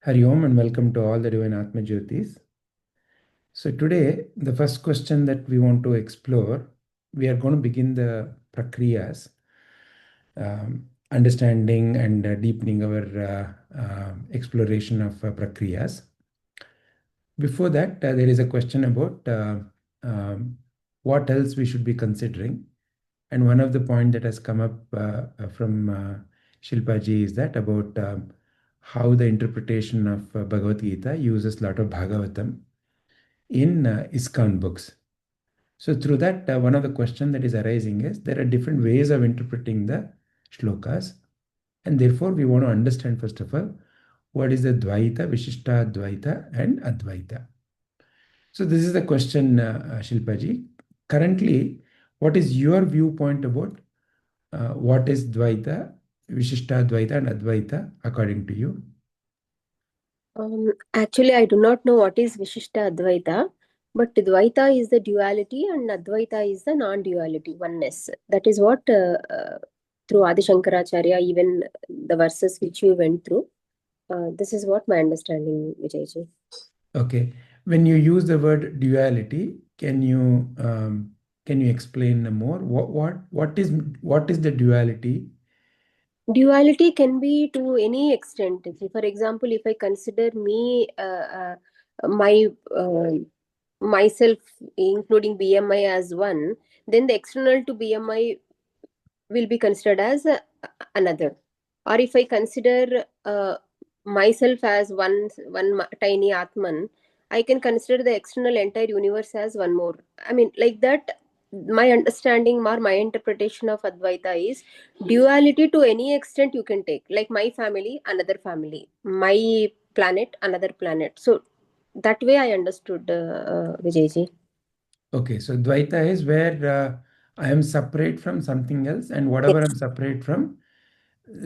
Hari Om and welcome to all the Divine Atma Jyotis. So today, the first question that we want to explore, we are going to begin the Prakriyas, understanding and deepening our exploration of Prakriyas. Before that, there is a question about what else we should be considering. And one of the points that has come up from Shilpa ji is that about how the interpretation of Bhagavad Gita uses a lot of Bhagavatam in ISKCON books. So through that, one of the questions that is arising is there are different ways of interpreting the shlokas. And therefore, we want to understand, first of all, what is the Dvaita, Vishishta Dvaita, and Advaita. So this is the question, Shilpa ji. Currently, what is your viewpoint about what is Dvaita, Vishishta Dvaita, and Advaita according to you? Actually, I do not know what is Vishishta Advaita, but Dvaita is the duality and Advaita is the non-duality, oneness. That is what through Adi Shankaracharya, even the verses which we went through, this is what my understanding, Vijayji. Okay. When you use the word duality, can you explain more? What is the duality? Duality can be to any extent. For example, if I consider me, my myself, including BMI as one, then the external to BMI will be considered as another. Or if I consider myself as one tiny Atman, I can consider the external entire universe as one more. I mean, like that. My understanding or my interpretation of Advaita is duality to any extent you can take. Like my family, another family. My planet, another planet. So that way I understood, Vijayji. Okay, so Dvaita is where I am separate from something else, and whatever Yes. I'm separate from,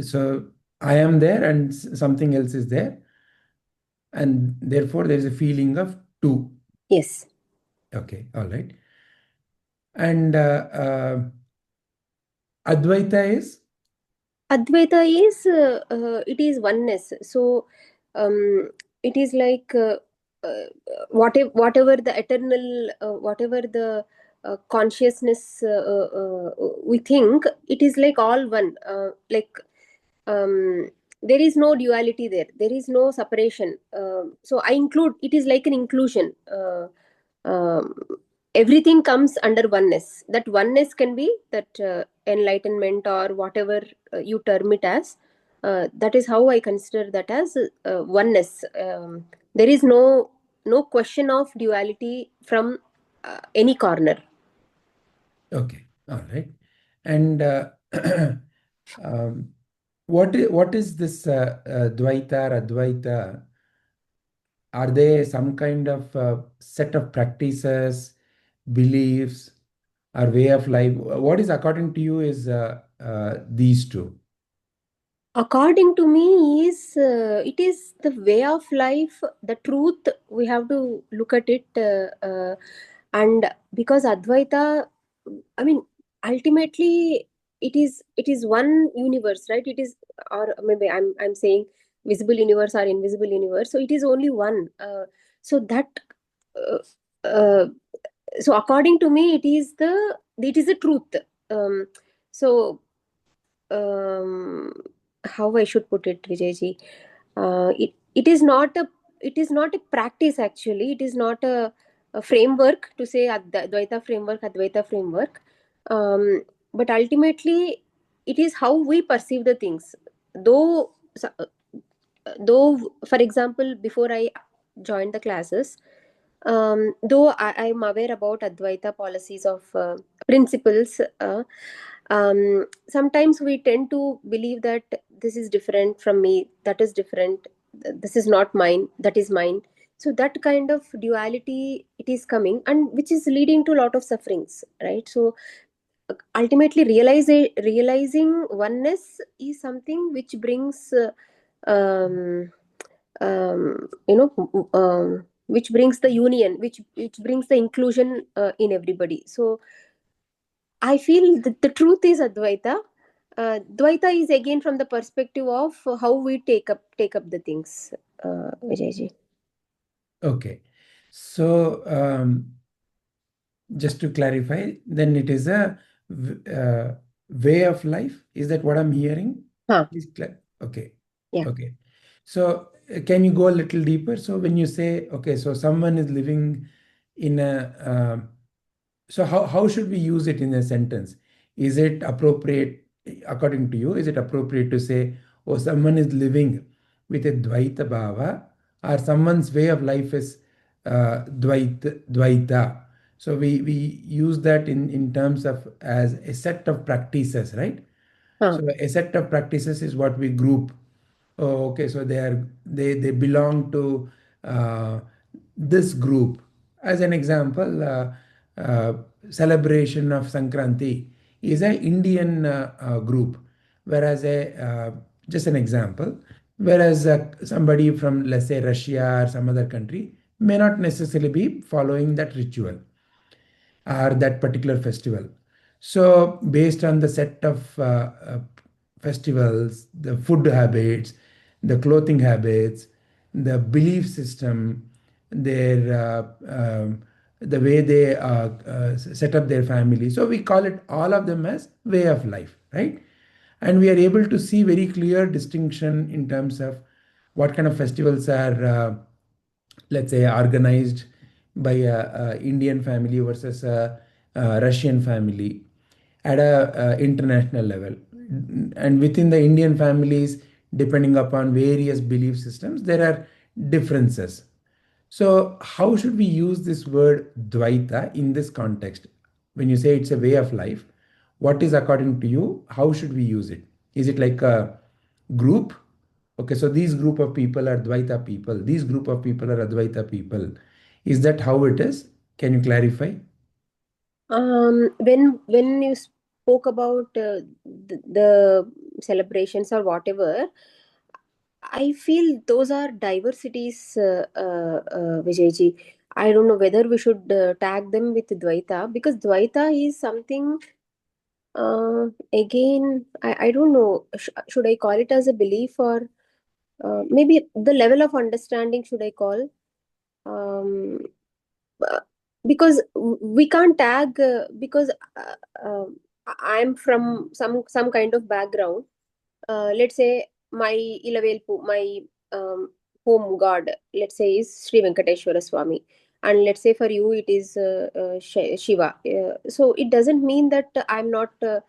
so I am there and something else is there, and therefore there is a feeling of two. Yes. Okay, all right. And Advaita is? Advaita is it is oneness. So it is like whatever the eternal, whatever the consciousness we think, it is like all one. Like there is no duality there. There is no separation. So I include. It is like an inclusion. Um, Everything comes under oneness. That oneness can be that enlightenment or whatever you term it as. That is how I consider that as oneness. There is no question of duality from any corner. Okay, all right. And um, what is this Dvaita or Advaita? Are they some kind of set of practices, beliefs, or way of life? What is according to you is these two? According to me, is it is the way of life, the truth. We have to look at it, and because Advaita, I mean, ultimately, it is one universe, right? It is, or maybe I'm saying visible universe or invisible universe. So it is only one. So that, uh, uh, so according to me, it is the truth. Um, so um, how I should put it, Vijayji. It is not a practice actually. It is not a framework to say Advaita framework, Advaita framework. But ultimately, it is how we perceive the things. Though, though, for example, before I joined the classes, though I am aware about Advaita policies of principles. Sometimes we tend to believe that this is different from me, that is different, this is not mine, that is mine. So that kind of duality, it is coming, and which is leading to a lot of sufferings, right? So ultimately realizing oneness is something which brings um, which brings the union, which brings the inclusion in everybody. So I feel that the truth is Advaita. Dvaita is again from the perspective of how we take up the things. Vijayji. Okay. So, just to clarify, then it is a way of life. Is that what I'm hearing? Huh. Okay. Yeah. Okay. So, can you go a little deeper? So, when you say, okay, so someone is living in a, so how should we use it in a sentence? Is it appropriate, according to you, is it appropriate to say, oh, someone is living with a Dvaita Bhava, or someone's way of life is Dvaita? So we use that in terms of as a set of practices, right? Huh. So a set of practices is what we group. Oh, okay, so they belong to uh, this group. As an example, celebration of Sankranti is an Indian group, whereas just an example, whereas somebody from, let's say, Russia or some other country may not necessarily be following that ritual or that particular festival. So, based on the set of festivals, the food habits, the clothing habits, the belief system, their the way they set up their family. So we call it all of them as way of life, right? And we are able to see very clear distinction in terms of what kind of festivals are let's say organized by a Indian family versus a Russian family at a international level. And within the Indian families, depending upon various belief systems, there are differences. So how should we use this word Dvaita in this context? When you say it's a way of life, what is according to you? How should we use it? Is it like a group? Okay, so these group of people are Dvaita people. These group of people are Advaita people. Is that how it is? Can you clarify? When you spoke about the celebrations or whatever, I feel those are diversities, Vijayji. I don't know whether we should tag them with Dvaita, because Dvaita is something, again, I don't know, should I call it as a belief, or maybe the level of understanding should I call? Um, uh, because we can't tag, because I'm from some kind of background. Let's say my Ilavelpu, my home god, let's say, is Sri Venkateshwara Swami, and let's say for you it is Shiva. So it doesn't mean that I'm not uh,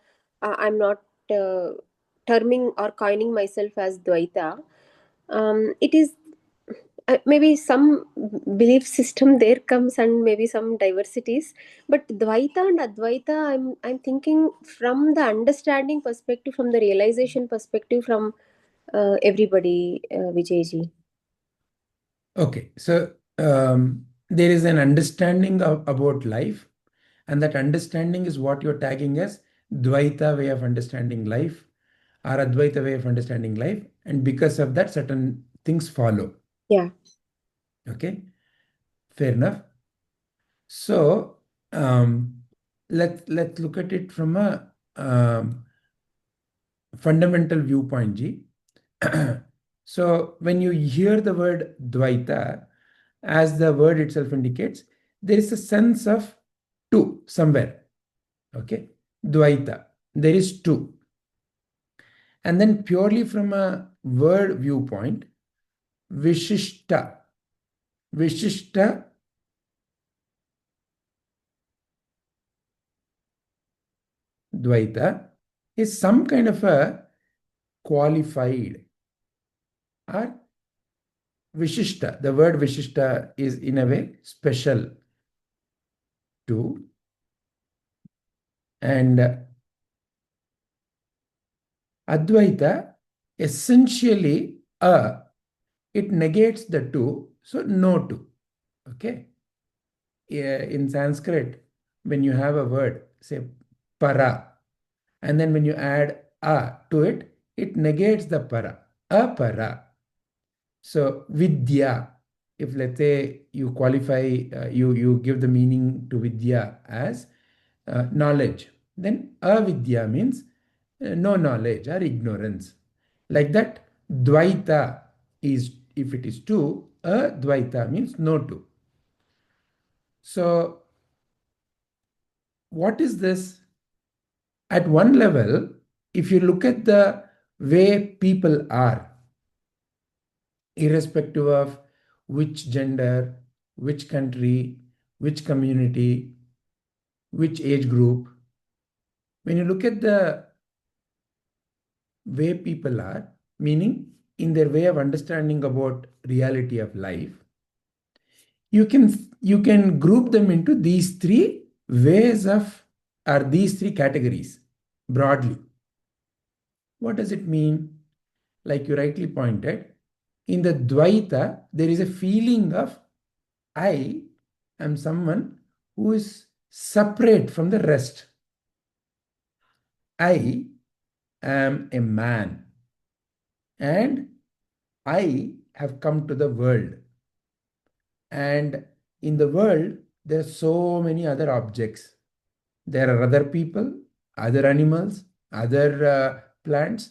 terming or coining myself as Dvaita. It is maybe some belief system there comes, and maybe some diversities, but Dvaita and Advaita, I'm thinking from the understanding perspective, from the realization perspective, from everybody, Vijayji. Okay, so there is an understanding about life, and that understanding is what you're tagging as Dvaita way of understanding life or Advaita way of understanding life, and because of that, certain things follow. Yeah. Okay, fair enough. So let's look at it from a fundamental viewpoint, G. So when you hear the word Dvaita, as the word itself indicates, there is a sense of two somewhere. Okay, Dvaita. There is two. And then purely from a word viewpoint, Vishishta. Vishishta Dvaita is some kind of a qualified or Vishishta. The word Vishishta is in a way special to, and Advaita essentially it negates the two, so no two. Okay. In Sanskrit, when you have a word, say para, and then when you add a to it, it negates the para. Apara. So vidya, if let's say you qualify, you give the meaning to vidya as knowledge, then avidya means no knowledge or ignorance. Like that, dvaita is if it is two, Advaita means no two. So what is this? At one level, if you look at the way people are, irrespective of which gender, which country, which community, which age group, when you look at the way people are, meaning in their way of understanding about reality of life, you can group them into these three ways of, or these three categories broadly. What does it mean? Like you rightly pointed, in the Dvaita, there is a feeling of I am someone who is separate from the rest. I am a man and I have come to the world. And in the world, there are so many other objects. There are other people, other animals, other plants,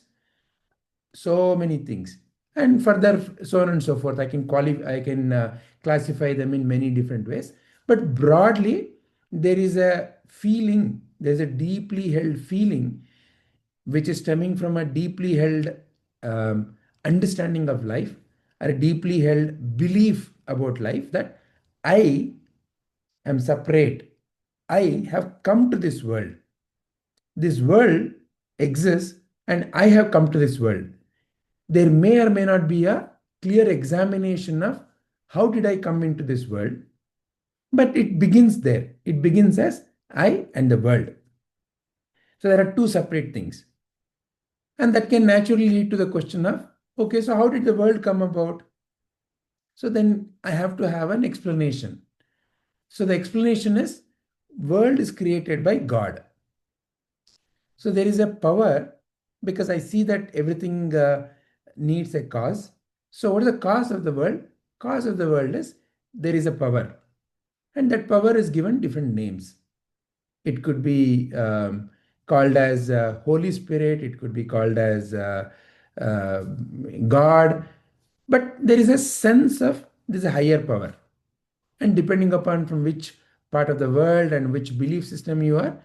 so many things. And further, so on and so forth. I can classify them in many different ways. But broadly, there is a feeling, there's a deeply held feeling which is stemming from a deeply held understanding of life, or a deeply held belief about life, that I am separate. I have come to this world. This world exists and I have come to this world. There may or may not be a clear examination of how did I come into this world, but it begins there. It begins as I and the world. So there are two separate things. And that can naturally lead to the question of, okay, so how did the world come about? So then I have to have an explanation. So the explanation is, world is created by God. So there is a power, because I see that everything needs a cause. So what is the cause of the world? Cause of the world is there is a power, and that power is given different names. It could be called as Holy Spirit. It could be called as uh, God. But there is a sense of there is a higher power, and depending upon from which part of the world and which belief system you are,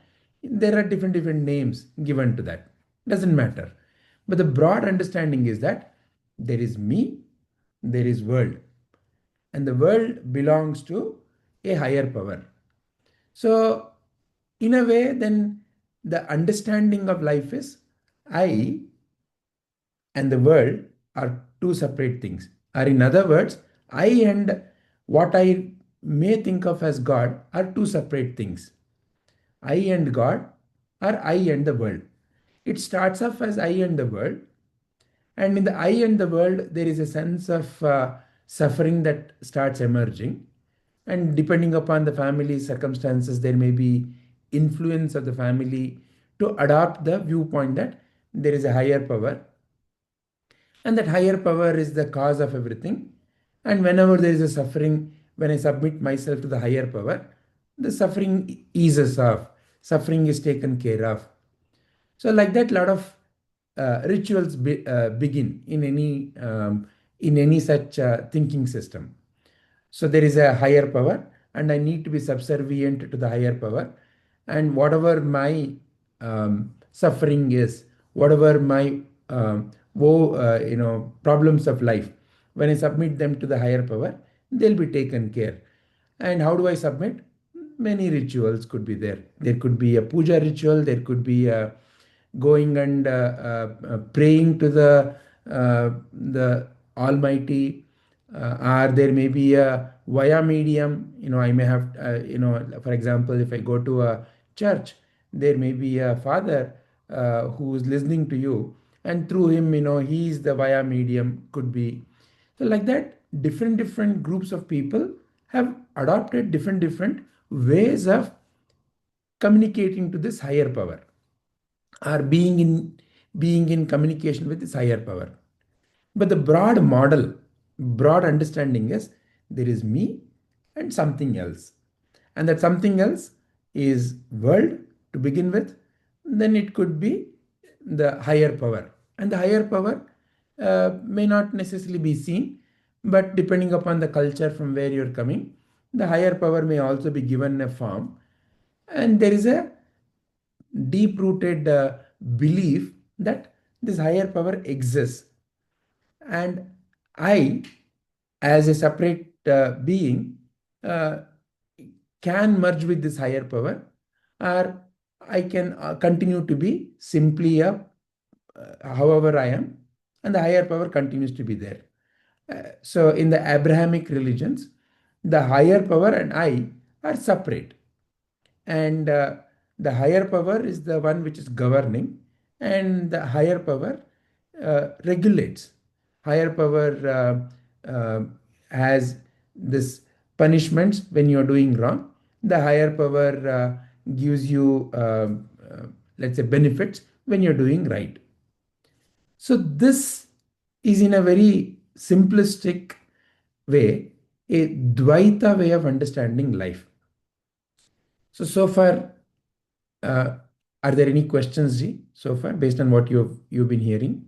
there are different names given to that. Doesn't matter. But the broad understanding is that there is me, there is world, and the world belongs to a higher power. So in a way, then the understanding of life is I and the world are two separate things. Or in other words, I and what I may think of as God are two separate things. I and God, or I and the world. It starts off as I and the world, and in the I and the world, there is a sense of suffering that starts emerging. And depending upon the family circumstances, there may be influence of the family to adopt the viewpoint that there is a higher power, and that higher power is the cause of everything. And whenever there is a suffering, when I submit myself to the higher power, the suffering eases off, suffering is taken care of. So like that, lot of rituals begin in any such thinking system. So there is a higher power, and I need to be subservient to the higher power. And whatever my suffering is, whatever my problems of life, when I submit them to the higher power, they'll be taken care. And how do I submit? Many rituals could be there. There could be a puja ritual. There could be a going and praying to the Almighty, or there may be a via medium. I may have, for example, if I go to a church, there may be a father who is listening to you, and through him, he is the via medium, could be. So like that, different groups of people have adopted different ways of communicating to this higher power, or being in communication with this higher power. But the broad model, broad understanding is there is me and something else. And that something else is world to begin with. Then it could be the higher power. And the higher power may not necessarily be seen, but depending upon the culture from where you're coming, the higher power may also be given a form. And there is a deep rooted belief that this higher power exists, and I, as a separate being, uh, can merge with this higher power, or I can continue to be simply a however I am, and the higher power continues to be there. So in the Abrahamic religions, the higher power and I are separate, and the higher power is the one which is governing, and the higher power regulates. Higher power has this punishments when you're doing wrong. The higher power gives you let's say benefits when you're doing right. So this is, in a very simplistic way, a Dvaita way of understanding life. So far, uh, are there any questions, Ji, so far, based on what you've been hearing?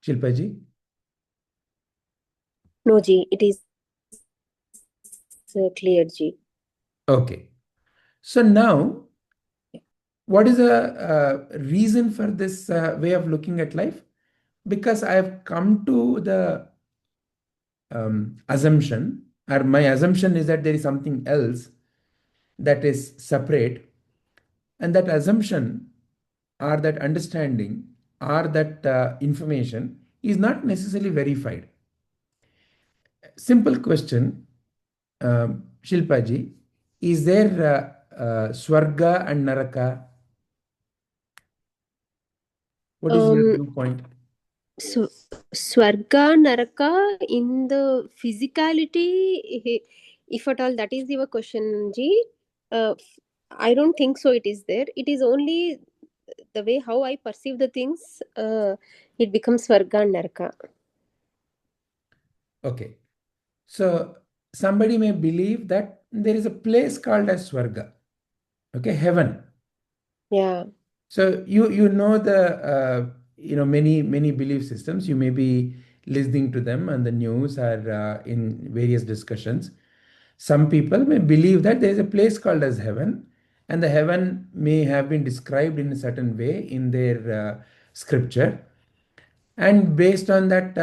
Shilpa Ji? No, Ji, it is clear, Ji. Okay. So now, what is the reason for this way of looking at life? Because I have come to the assumption, or my assumption is that there is something else that is separate, and that assumption or that understanding or that information is not necessarily verified. Simple question, Shilpa Ji, is there Swarga and Naraka? What is your viewpoint? So, Swarga, Naraka, in the physicality, if at all that is your question, Ji, I don't think so. It is there. It is only the way how I perceive the things. It becomes Swarga and Naraka. Okay. So somebody may believe that there is a place called as Swarga, okay, heaven. Yeah. So you know the many belief systems. You may be listening to them on the news or in various discussions. Some people may believe that there is a place called as heaven, and the heaven may have been described in a certain way in their scripture, and based on that,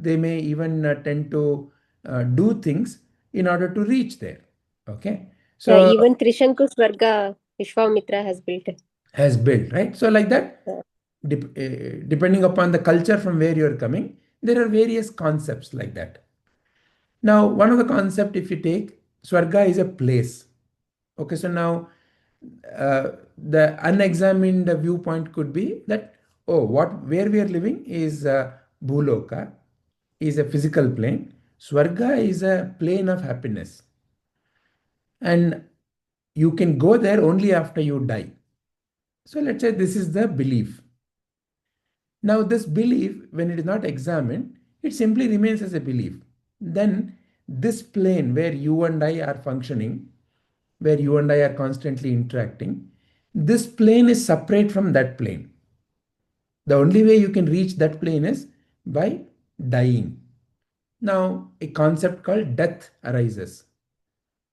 they may even tend to do things in order to reach there. Okay, Yeah, so even Trishanku Swarga Vishwamitra has built. has built, right? So like that, Yeah. depending upon the culture from where you're coming, there are various concepts like that. Now, one of the concept, if you take Swarga, is a place. Okay, so now the unexamined viewpoint could be that, oh, what where we are living is Bhuloka, is a physical plane. Swarga is a plane of happiness, and you can go there only after you die. So let's say this is the belief. Now, this belief, when it is not examined, it simply remains as a belief. Then, this plane where you and I are functioning, where you and I are constantly interacting, this plane is separate from that plane. The only way you can reach that plane is by dying. Now, a concept called death arises.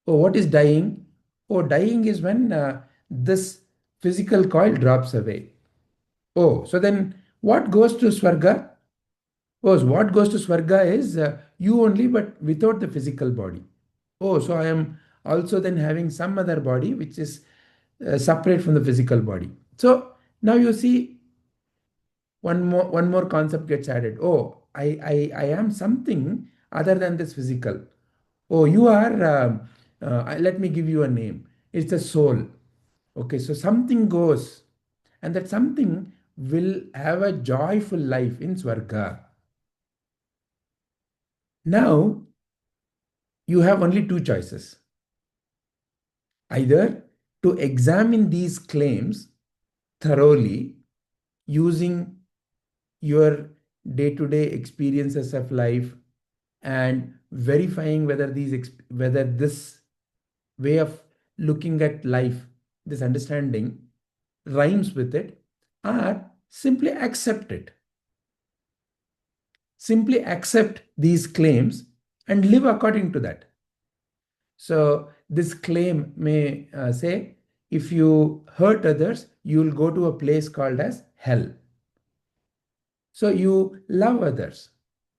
Oh, what is dying? Oh, dying is when this physical coil drops away. Oh, so then what goes to Swarga? Oh, so what goes to Swarga is you only, but without the physical body. Oh, so I am also then having some other body which is separate from the physical body. So now you see one more concept gets added. Oh, I am something other than this physical. Oh, you are. Let me give you a name. It's a soul. Okay, so something goes, and that something will have a joyful life in Swarga. Now you have only two choices: either to examine these claims thoroughly using your day-to-day experiences of life and verifying whether whether this way of looking at life, this understanding, rhymes with it, or simply accept it. simply accept these claims and live according to that. So this claim may say, if you hurt others, you will go to a place called as hell. So you love others,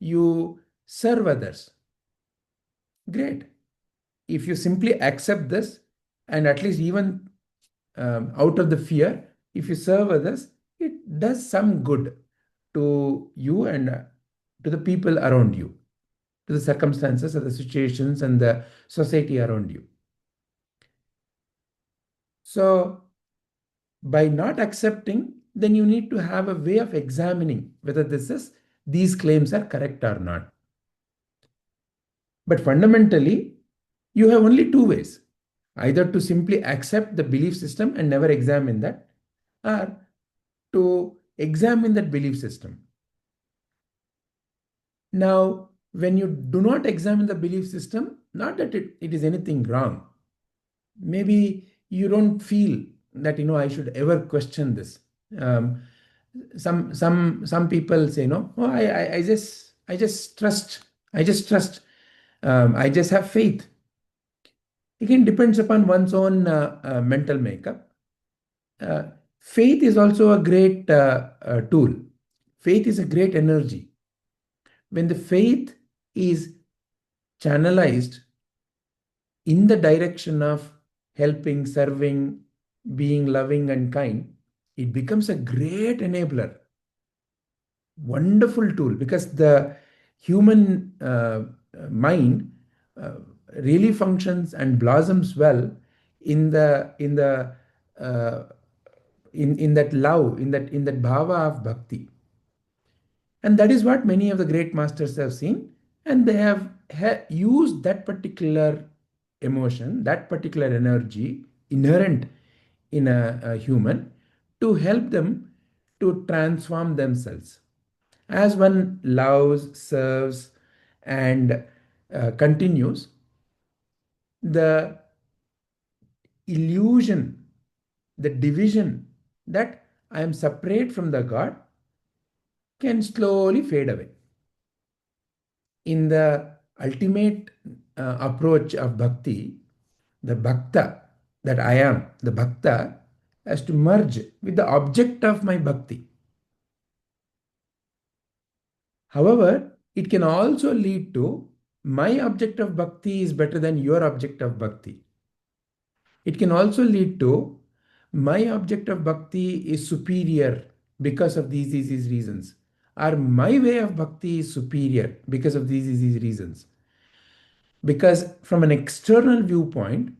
you serve others. Great. If you simply accept this, and at least even out of the fear, if you serve others, it does some good to you and to the people around you, to the circumstances or the situations and the society around you. So by not accepting, then you need to have a way of examining whether these claims are correct or not. But fundamentally, you have only two ways: either to simply accept the belief system and never examine that, or to examine that belief system. Now, when you do not examine the belief system, not that it is anything wrong. Maybe you don't feel that, I should ever question this. Um, some people say, no, oh, I just trust. I just trust. I just have faith. Again, depends upon one's own mental makeup. Uh, Faith is also a great tool. Faith is a great energy. When the faith is channelized in the direction of helping, serving, being loving and kind, it becomes a great enabler, wonderful tool, because the human mind uh, really functions and blossoms well uh, in that love, in that bhava of bhakti. And that is what many of the great masters have seen. And they have used that particular emotion, that particular energy inherent in a human, to help them to transform themselves. As one loves, serves, and continues, the illusion, the division that I am separate from the God can slowly fade away. In the ultimate approach of bhakti, the bhakta, that I am, the bhakta, has to merge with the object of my bhakti. However, it can also lead to my object of bhakti is better than your object of bhakti. It can also lead to my object of bhakti is superior because of these reasons, or my way of bhakti is superior because of these reasons. Because from an external viewpoint,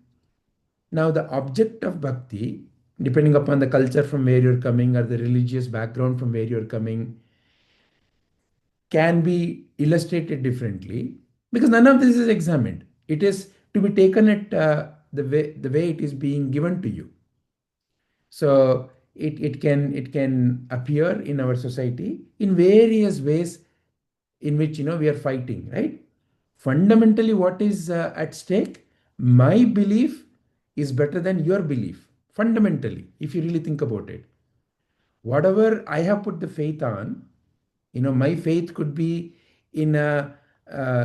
now the object of bhakti, depending upon the culture from where you're coming or the religious background from where you're coming, can be illustrated differently, because none of this is examined. It is to be taken at the way it is being given to you. So it can appear in our society in various ways in which we are fighting, right? Fundamentally, what is at stake? My belief is better than your belief. Fundamentally, if you really think about it, whatever I have put the faith on, my faith could be in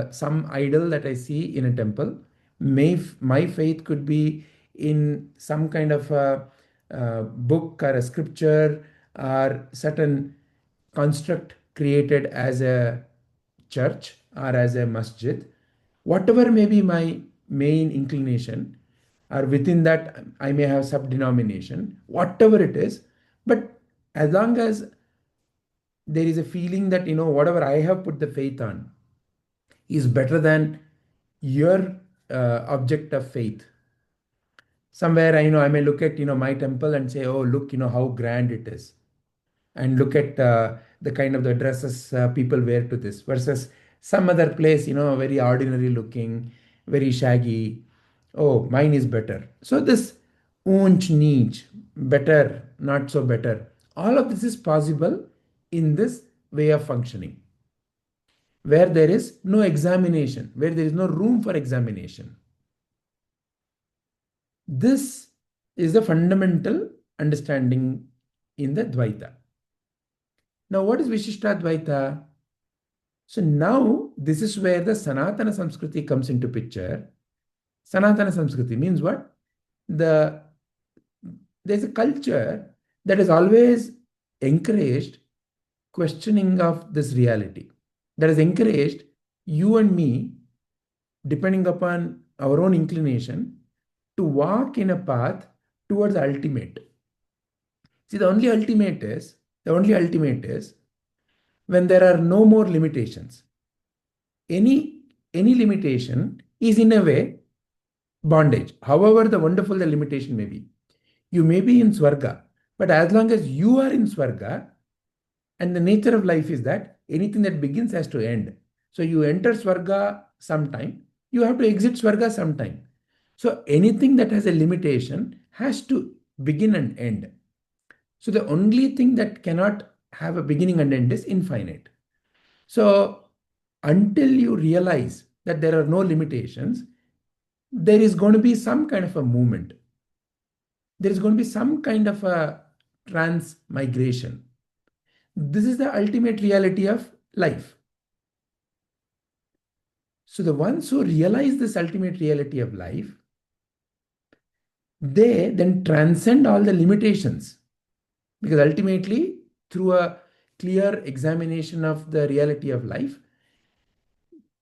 some idol that I see in a temple. My faith could be in some kind of a book or a scripture or certain construct created as a church or as a masjid. Whatever may be my main inclination, or within that I may have sub denomination, whatever it is, but as long as there is a feeling that whatever I have put the faith on is better than your object of faith. Somewhere I may look at my temple and say, oh, look, how grand it is, and look at the kind of the dresses people wear to this, versus some other place, very ordinary looking, very shaggy. Oh, mine is better. So this unch niche, better, not so better, all of this is possible in this way of functioning, where there is no examination, where there is no room for examination. This is the fundamental understanding in the Dvaita. Now, what is Vishishtadvaita? So now this is where the Sanatana Samskriti comes into picture. Sanatana Samskriti means what? There's a culture that has always encouraged questioning of this reality, that has encouraged you and me, depending upon our own inclination, to walk in a path towards the ultimate. See, the only ultimate is when there are no more limitations. Any limitation is in a way bondage, however the wonderful the limitation may be. You may be in Swarga, but as long as you are in Swarga, and the nature of life is that anything that begins has to end. So you enter Swarga sometime, you have to exit Swarga sometime. So anything that has a limitation has to begin and end. So the only thing that cannot have a beginning and end is infinite. So until you realize that there are no limitations, there is going to be some kind of a movement. There is going to be some kind of a transmigration. This is the ultimate reality of life. So the ones who realize this ultimate reality of life, they then transcend all the limitations, because ultimately, through a clear examination of the reality of life,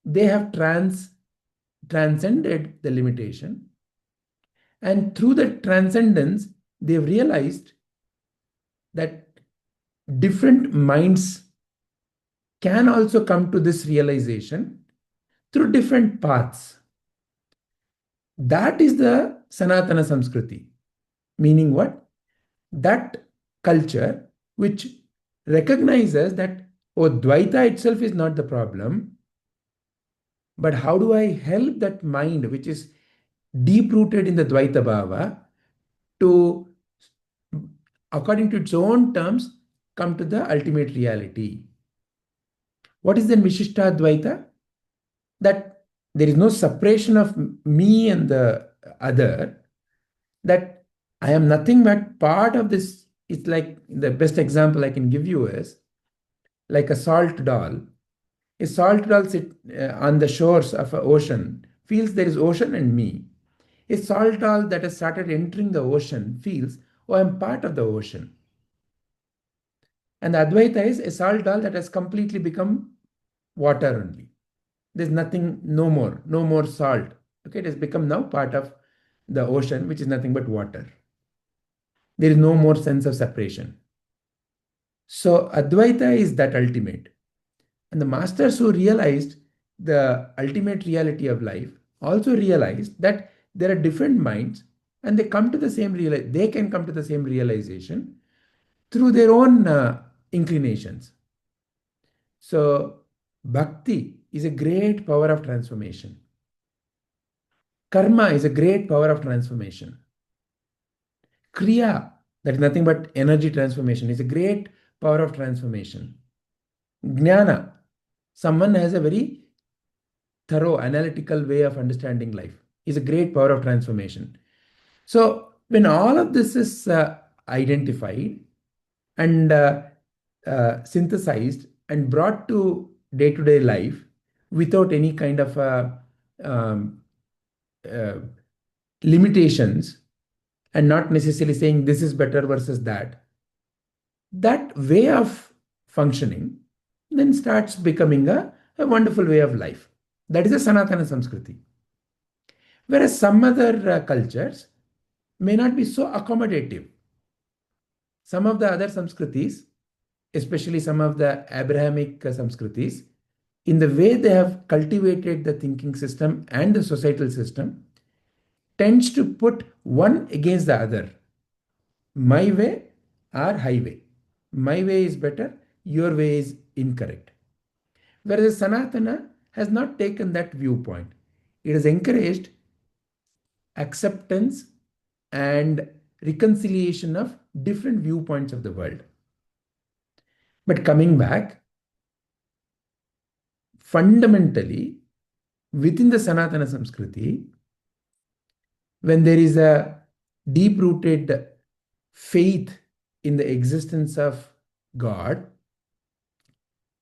they have transcended the limitation, and through the transcendence, they've realized that different minds can also come to this realization through different paths. That is the Sanatana Samskriti. Meaning what? That culture which recognizes that, oh, Dvaita itself is not the problem, but how do I help that mind which is deep rooted in the Dvaita Bhava to, according to its own terms, come to the ultimate reality. What is then Vishishta Dvaita? That there is no separation of me and the other, that I am nothing but part of this. It's like, the best example I can give you is like a salt doll. A salt doll sit on the shores of an ocean, feels there is ocean and me. A salt doll that has started entering the ocean feels, oh, I'm part of the ocean. And the Advaita is a salt doll that has completely become water only. There's nothing, no more salt. Okay, it has become now part of the ocean, which is nothing but water. There is no more sense of separation. So Advaita is that ultimate. And the masters who realized the ultimate reality of life also realized that there are different minds, and they can come to the same realization through their own inclinations. So bhakti is a great power of transformation. Karma is a great power of transformation. Kriya, that is nothing but energy transformation, is a great power of transformation. Jnana, someone has a very thorough analytical way of understanding life, is a great power of transformation. So when all of this is identified and synthesized and brought to day-to-day life without any kind of um, uh, limitations, and not necessarily saying this is better versus that way of functioning then starts becoming a wonderful way of life. That is a Sanatana Samskriti. Whereas some other cultures may not be so accommodative. Some of the other Samskritis, especially some of the Abrahamic Samskritis, in the way they have cultivated the thinking system and the societal system, tends to put one against the other. My way or highway. My way is better, your way is incorrect. Whereas Sanatana has not taken that viewpoint. It has encouraged acceptance and reconciliation of different viewpoints of the world. But coming back, fundamentally, within the Sanatana Samskriti, when there is a deep rooted faith in the existence of God,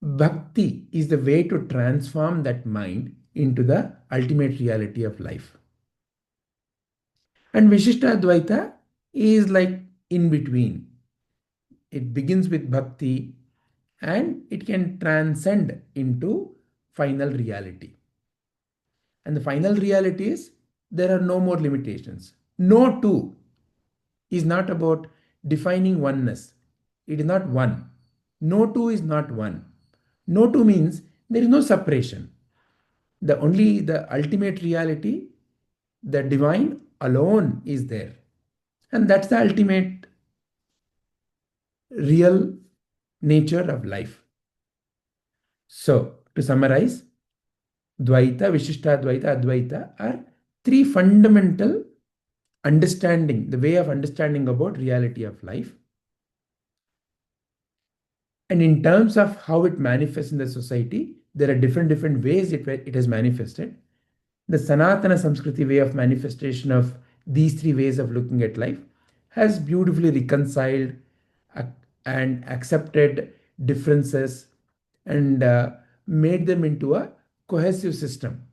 bhakti is the way to transform that mind into the ultimate reality of life. And Vishishta Advaita is like in between. It begins with bhakti and it can transcend into final reality. And the final reality is there are no more limitations. No two is not about defining oneness. It is not one. No two is not one. No two means there is no separation. The only the ultimate reality, the divine alone is there. And that's the ultimate real nature of life. So, to summarize, Dvaita, Vishishtadvaita, Advaita are three fundamental understanding, the way of understanding about reality of life. And in terms of how it manifests in the society, there are different ways it has manifested. The Sanatana Samskriti way of manifestation of these three ways of looking at life has beautifully reconciled and accepted differences and made them into a cohesive system.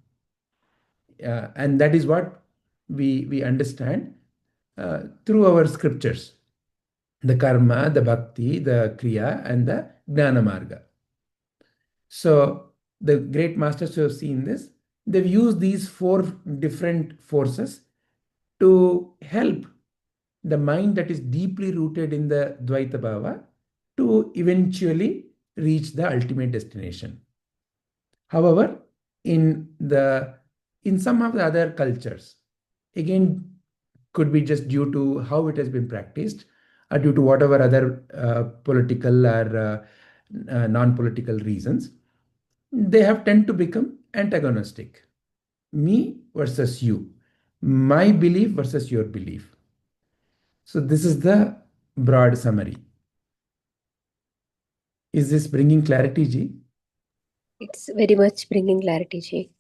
And that is what we understand through our scriptures, the karma, the bhakti, the kriya, and the jnana marga. So the great masters who have seen this, they've used these four different forces to help the mind that is deeply rooted in the Dvaita Bhava to eventually reach the ultimate destination. However, in some of the other cultures, again, could be just due to how it has been practiced, or due to whatever other political or non-political reasons, they have tend to become antagonistic. Me versus you, my belief versus your belief. So this is the broad summary. Is this bringing clarity, Ji? It's very much bringing clarity, Ji.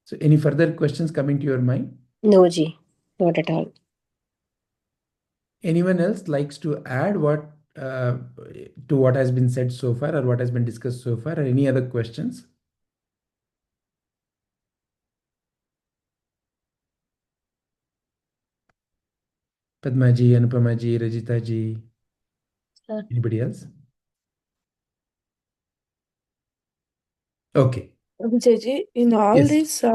So any further questions coming to your mind? No, Ji, not at all. Anyone else likes to add what to what has been said so far or what has been discussed so far, or any other questions? Padma ji, Anupama ji, Rajita ji. Sir. Anybody else? Okay. Vijayji, in all Yes. these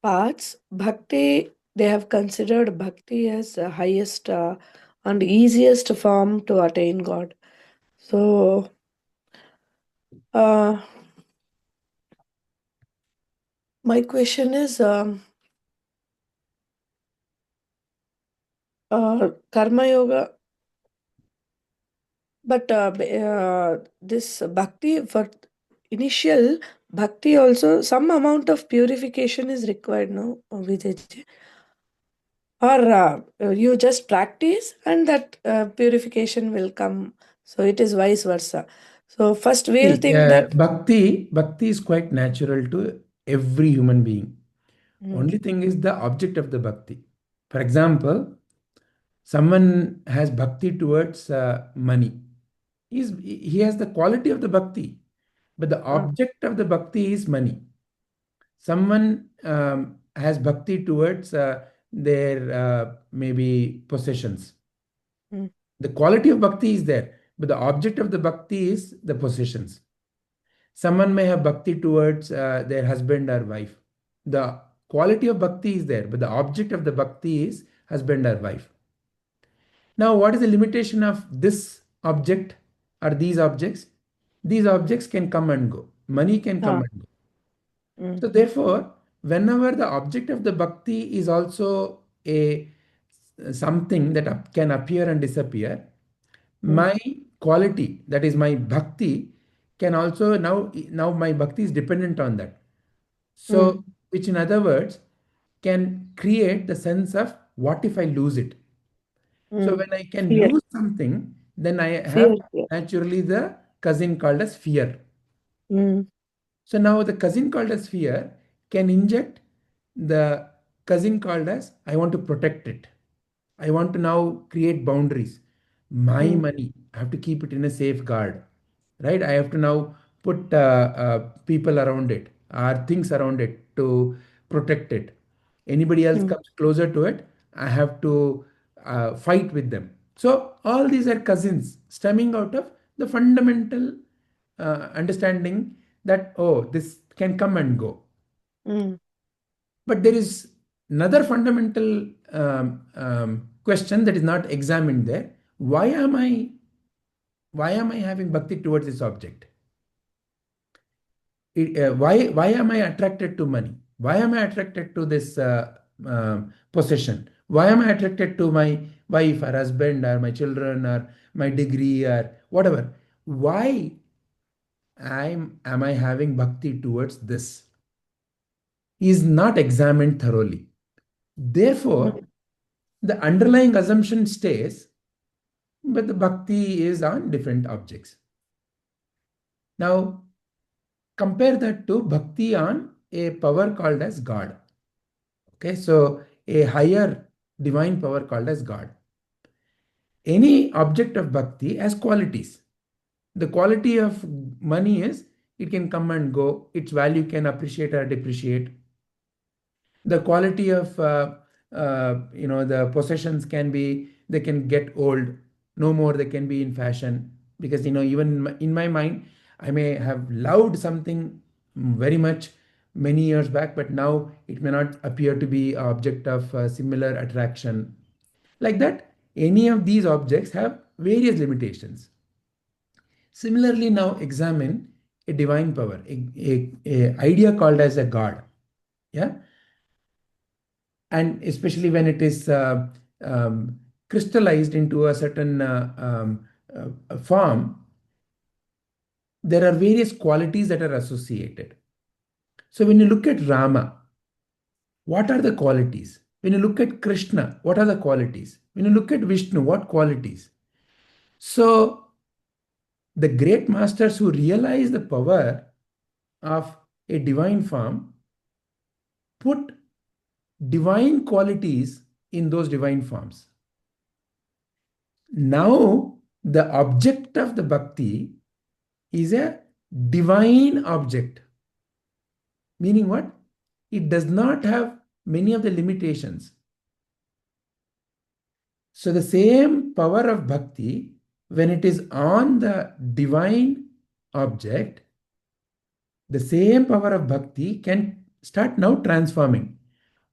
parts, bhakti, they have considered bhakti as the highest and easiest form to attain God. So, my question is, karma yoga, but this bhakti, for initial bhakti also, some amount of purification is required, no, Vijayji? Or you just practice and that purification will come. So it is vice versa. So first we'll think that Bhakti is quite natural to every human being. Mm. Only thing is the object of the bhakti. For example, someone has bhakti towards money. He has the quality of the bhakti, but the object of the bhakti is money. Someone has bhakti towards their maybe possessions. Mm. The quality of bhakti is there, but the object of the bhakti is the possessions. Someone may have bhakti towards their husband or wife. The quality of bhakti is there, but the object of the bhakti is husband or wife. Now, what is the limitation of this object or these objects? These objects can come and go. Money can come and go. Mm. So therefore, whenever the object of the bhakti is also a something that can appear and disappear, my quality, that is my bhakti, can also now my bhakti is dependent on that. So, which in other words, can create the sense of what if I lose it? So when I can Fear. lose something, then I have Fear. Fear. naturally the cousin called as fear. Mm. So now the cousin called as fear can inject the cousin called as I want to protect it. I want to now create boundaries. My money, I have to keep it in a safeguard. right? I have to now put people around it or things around it to protect it. Anybody else Mm. comes closer to it, I have to fight with them. So all these are cousins stemming out of the fundamental understanding that, oh, this can come and go. Mm. But there is another fundamental question that is not examined there. Why am I having bhakti towards this object? Why am I attracted to money? Why am I attracted to this possession? Why am I attracted to my wife or husband or my children or my degree or whatever? Why am I having bhakti towards this? Is not examined thoroughly. Therefore, Mm. the underlying assumption stays, but the bhakti is on different objects. Now, compare that to bhakti on a power called as God. Okay, so a higher divine power called as God. Any object of bhakti has qualities. The quality of money is it can come and go, its value can appreciate or depreciate. The quality of the possessions can be, they can get old, no more they can be in fashion, because even in my mind I may have loved something very much many years back, but now it may not appear to be an object of similar attraction. Like that, any of these objects have various limitations. Similarly, now examine a divine power, a idea called as a god. Yeah, and especially when it is crystallized into a certain form, there are various qualities that are associated. So when you look at Rama, what are the qualities? When you look at Krishna, what are the qualities? When you look at Vishnu, what qualities? So the great masters who realize the power of a divine form put divine qualities in those divine forms. Now, the object of the bhakti is a divine object. Meaning what? It does not have many of the limitations. So, the same power of bhakti, when it is on the divine object, the same power of bhakti can start now transforming.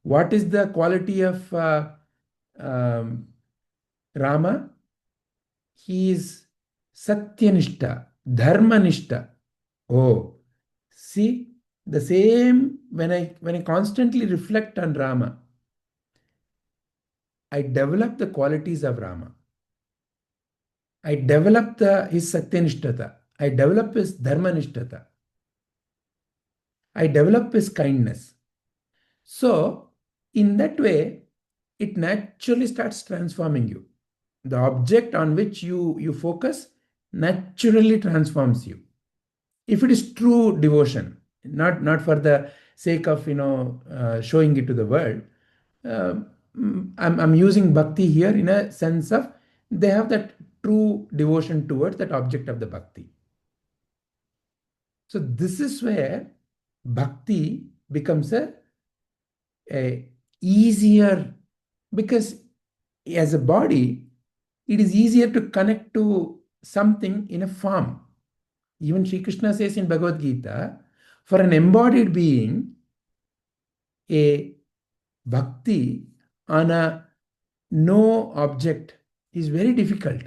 What is the quality of um, Rama? He is Satyanishta, Dharmanishta. Oh, see, the same when I constantly reflect on Rama, I develop the qualities of Rama. I develop his Satyanishtata. I develop his Dharmanishtata. I develop his kindness. So, in that way, it naturally starts transforming you. The object on which you focus naturally transforms you. If it is true devotion, not for the sake of showing it to the world. uh, I'm using bhakti here in a sense of they have that true devotion towards that object of the bhakti. So this is where bhakti becomes a easier, because as a body it is easier to connect to something in a form. Even Sri Krishna says in Bhagavad Gita, for an embodied being, a bhakti on a no object is very difficult.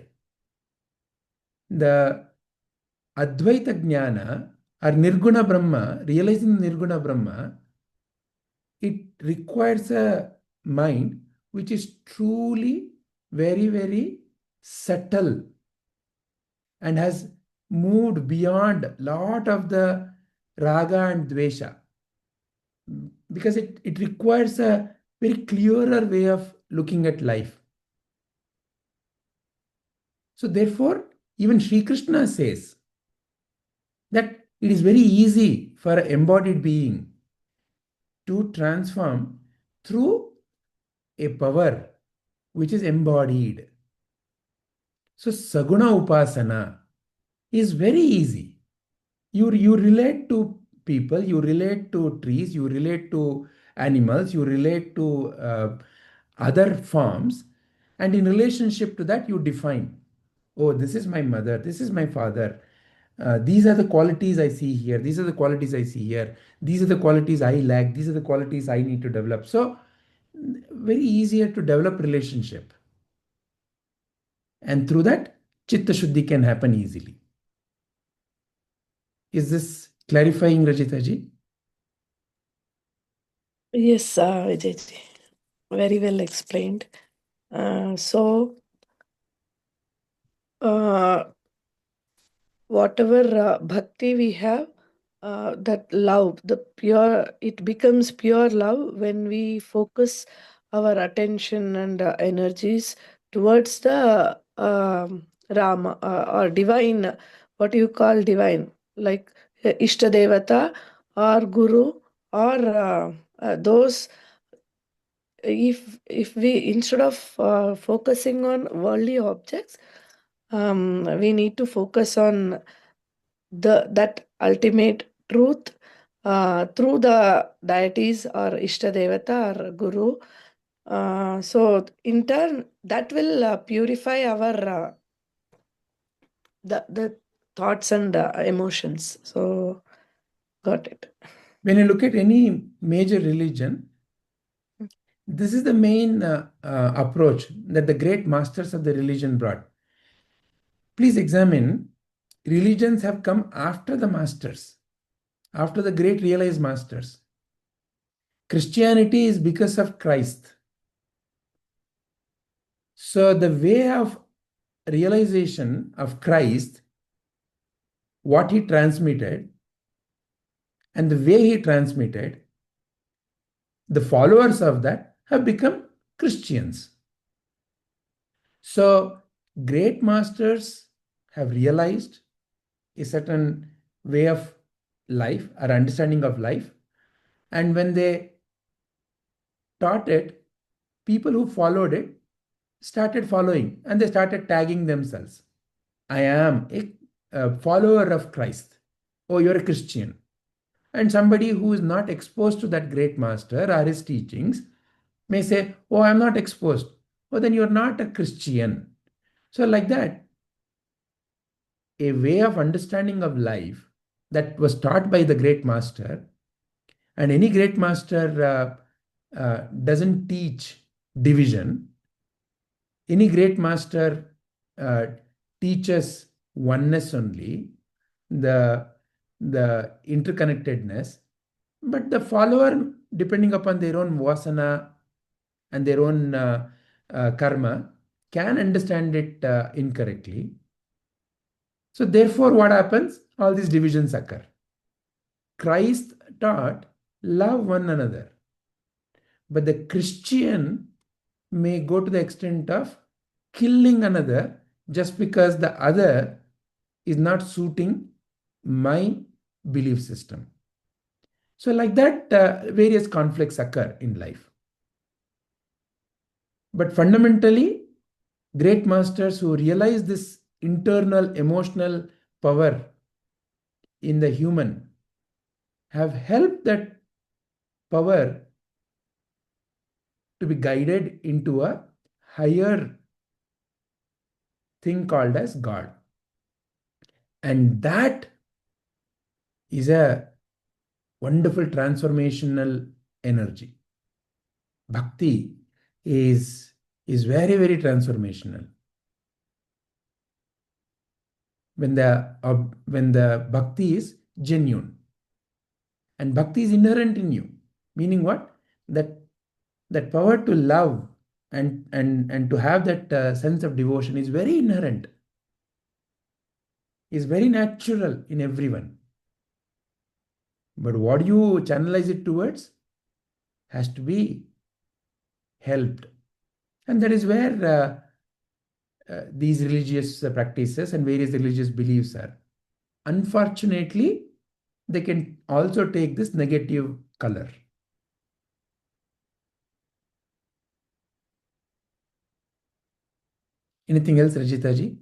The Advaita Jnana or Nirguna Brahma, realizing Nirguna Brahma, it requires a mind which is truly very, very subtle and has moved beyond lot of the raga and dvesha, because it requires a very clearer way of looking at life. So therefore, even Sri Krishna says that it is very easy for an embodied being to transform through a power which is embodied. So Saguna Upasana, is very easy. You relate to people, you relate to trees, you relate to animals, you relate to other forms, and in relationship to that, you define, oh, this is my mother, this is my father. These are the qualities I see here. These are the qualities I see here. These are the qualities I lack. These are the qualities I need to develop. So, very easier to develop relationship. And through that, chitta shuddhi can happen easily. Is this clarifying, Rajita ji? Yes, Vijay, very well explained. So, uh, whatever bhakti we have, that love, the pure, it becomes pure love when we focus our attention and energies towards the Rama, or divine, what you call divine, like Ishta Devata or Guru, or those. If we, instead of focusing on worldly objects, we need to focus on that ultimate truth through the deities or Ishta Devata or Guru. So in turn, that will purify our the thoughts and emotions. So got it. When you look at any major religion, this is the main approach that the great masters of the religion brought. Please examine, religions have come after the masters, after the great realized masters. Christianity is because of Christ. So the way of realization of Christ, what he transmitted, and the way he transmitted, the followers of that have become Christians. So great masters have realized a certain way of life or understanding of life. And when they taught it, people who followed it started following and they started tagging themselves. I am a follower of Christ. Oh, you're a Christian. And somebody who is not exposed to that great master or his teachings may say, oh, I'm not exposed. Oh, then you're not a Christian. So, like that, a way of understanding of life that was taught by the great master, and any great master doesn't teach division. Any great master uh, teaches oneness only, the interconnectedness, but the follower, depending upon their own vasana and their own karma, can understand it incorrectly. So, therefore, what happens? All these divisions occur. Christ taught love one another, but the Christian may go to the extent of killing another just because the other is not suiting my belief system. So, like that, various conflicts occur in life. But fundamentally, great masters who realize this internal emotional power in the human have helped that power to be guided into a higher thing called as God. And that is a wonderful transformational energy. Bhakti is very, very transformational. When the bhakti is genuine, and bhakti is inherent in you, meaning what? That power to love and to have that sense of devotion is very inherent, is very natural in everyone. But what you channelize it towards has to be helped. And that is where these religious practices and various religious beliefs are. Unfortunately, they can also take this negative color. Anything else, Rajita ji?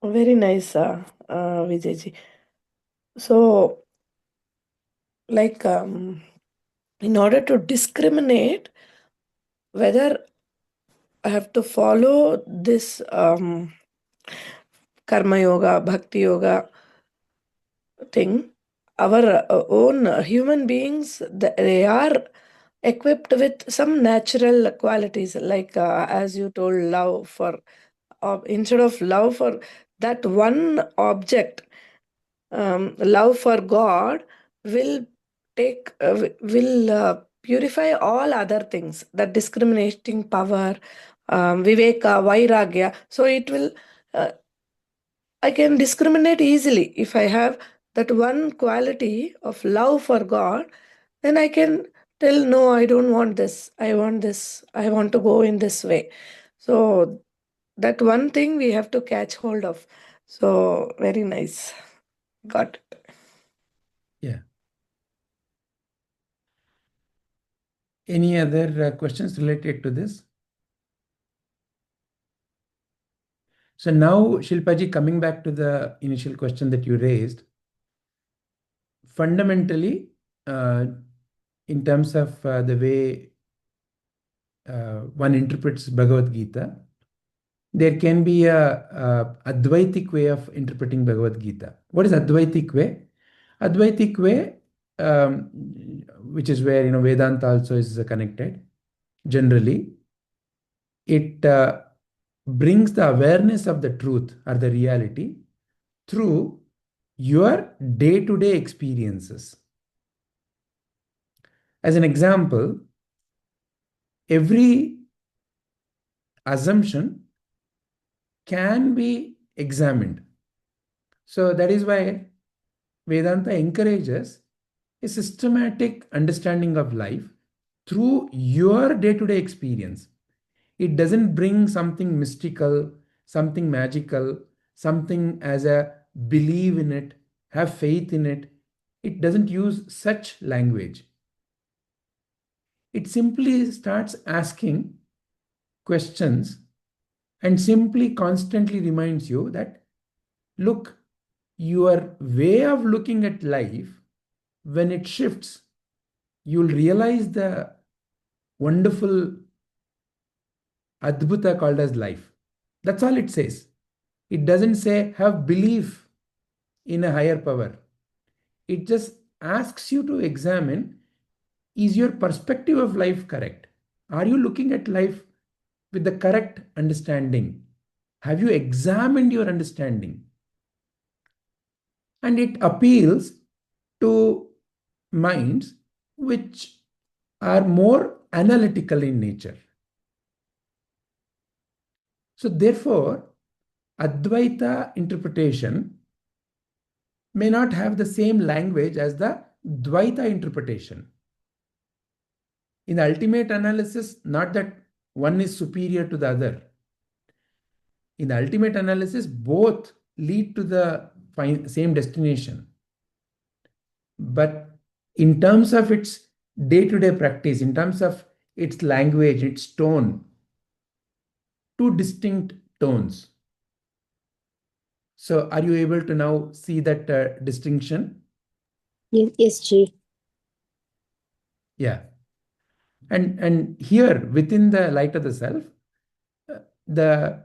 Very nice, Vijayji. So, like, in order to discriminate whether I have to follow this karma yoga, bhakti yoga thing, our own human beings, they are equipped with some natural qualities, like as you told, love for, instead of love for that one object, love for God will purify all other things, that discriminating power, viveka, vairagya. So it will, uh, I can discriminate easily if I have that one quality of love for God. Then I can tell, no, I don't want this. I want this. I want to go in this way. So that one thing we have to catch hold of. So very nice. Got it. Yeah. Any other questions related to this? So now, Shilpaji, coming back to the initial question that you raised, fundamentally, in terms of the way one interprets Bhagavad Gita, there can be a Advaitic way of interpreting Bhagavad Gita. What is Advaitic way? Advaitic way, which is where Vedanta also is connected. Generally, it brings the awareness of the truth or the reality through your day-to-day experiences. As an example, every assumption can be examined. So that is why Vedanta encourages a systematic understanding of life through your day-to-day experience. It doesn't bring something mystical, something magical, something as a believe in it, have faith in it. It doesn't use such language. It simply starts asking questions and simply constantly reminds you that, look, your way of looking at life, when it shifts, you'll realize the wonderful Adbhuta called as life. That's all it says. It doesn't say have belief in a higher power. It just asks you to examine, is your perspective of life correct? Are you looking at life with the correct understanding? Have you examined your understanding? And it appeals to minds which are more analytical in nature. So therefore, Advaita interpretation may not have the same language as the Dvaita interpretation. In the ultimate analysis, not that one is superior to the other. In the ultimate analysis, both lead to the same destination. But in terms of its day-to-day practice, in terms of its language, its tone, two distinct tones. So are you able to now see that distinction? Yes, Ji. Yeah. And here, within the light of the self, the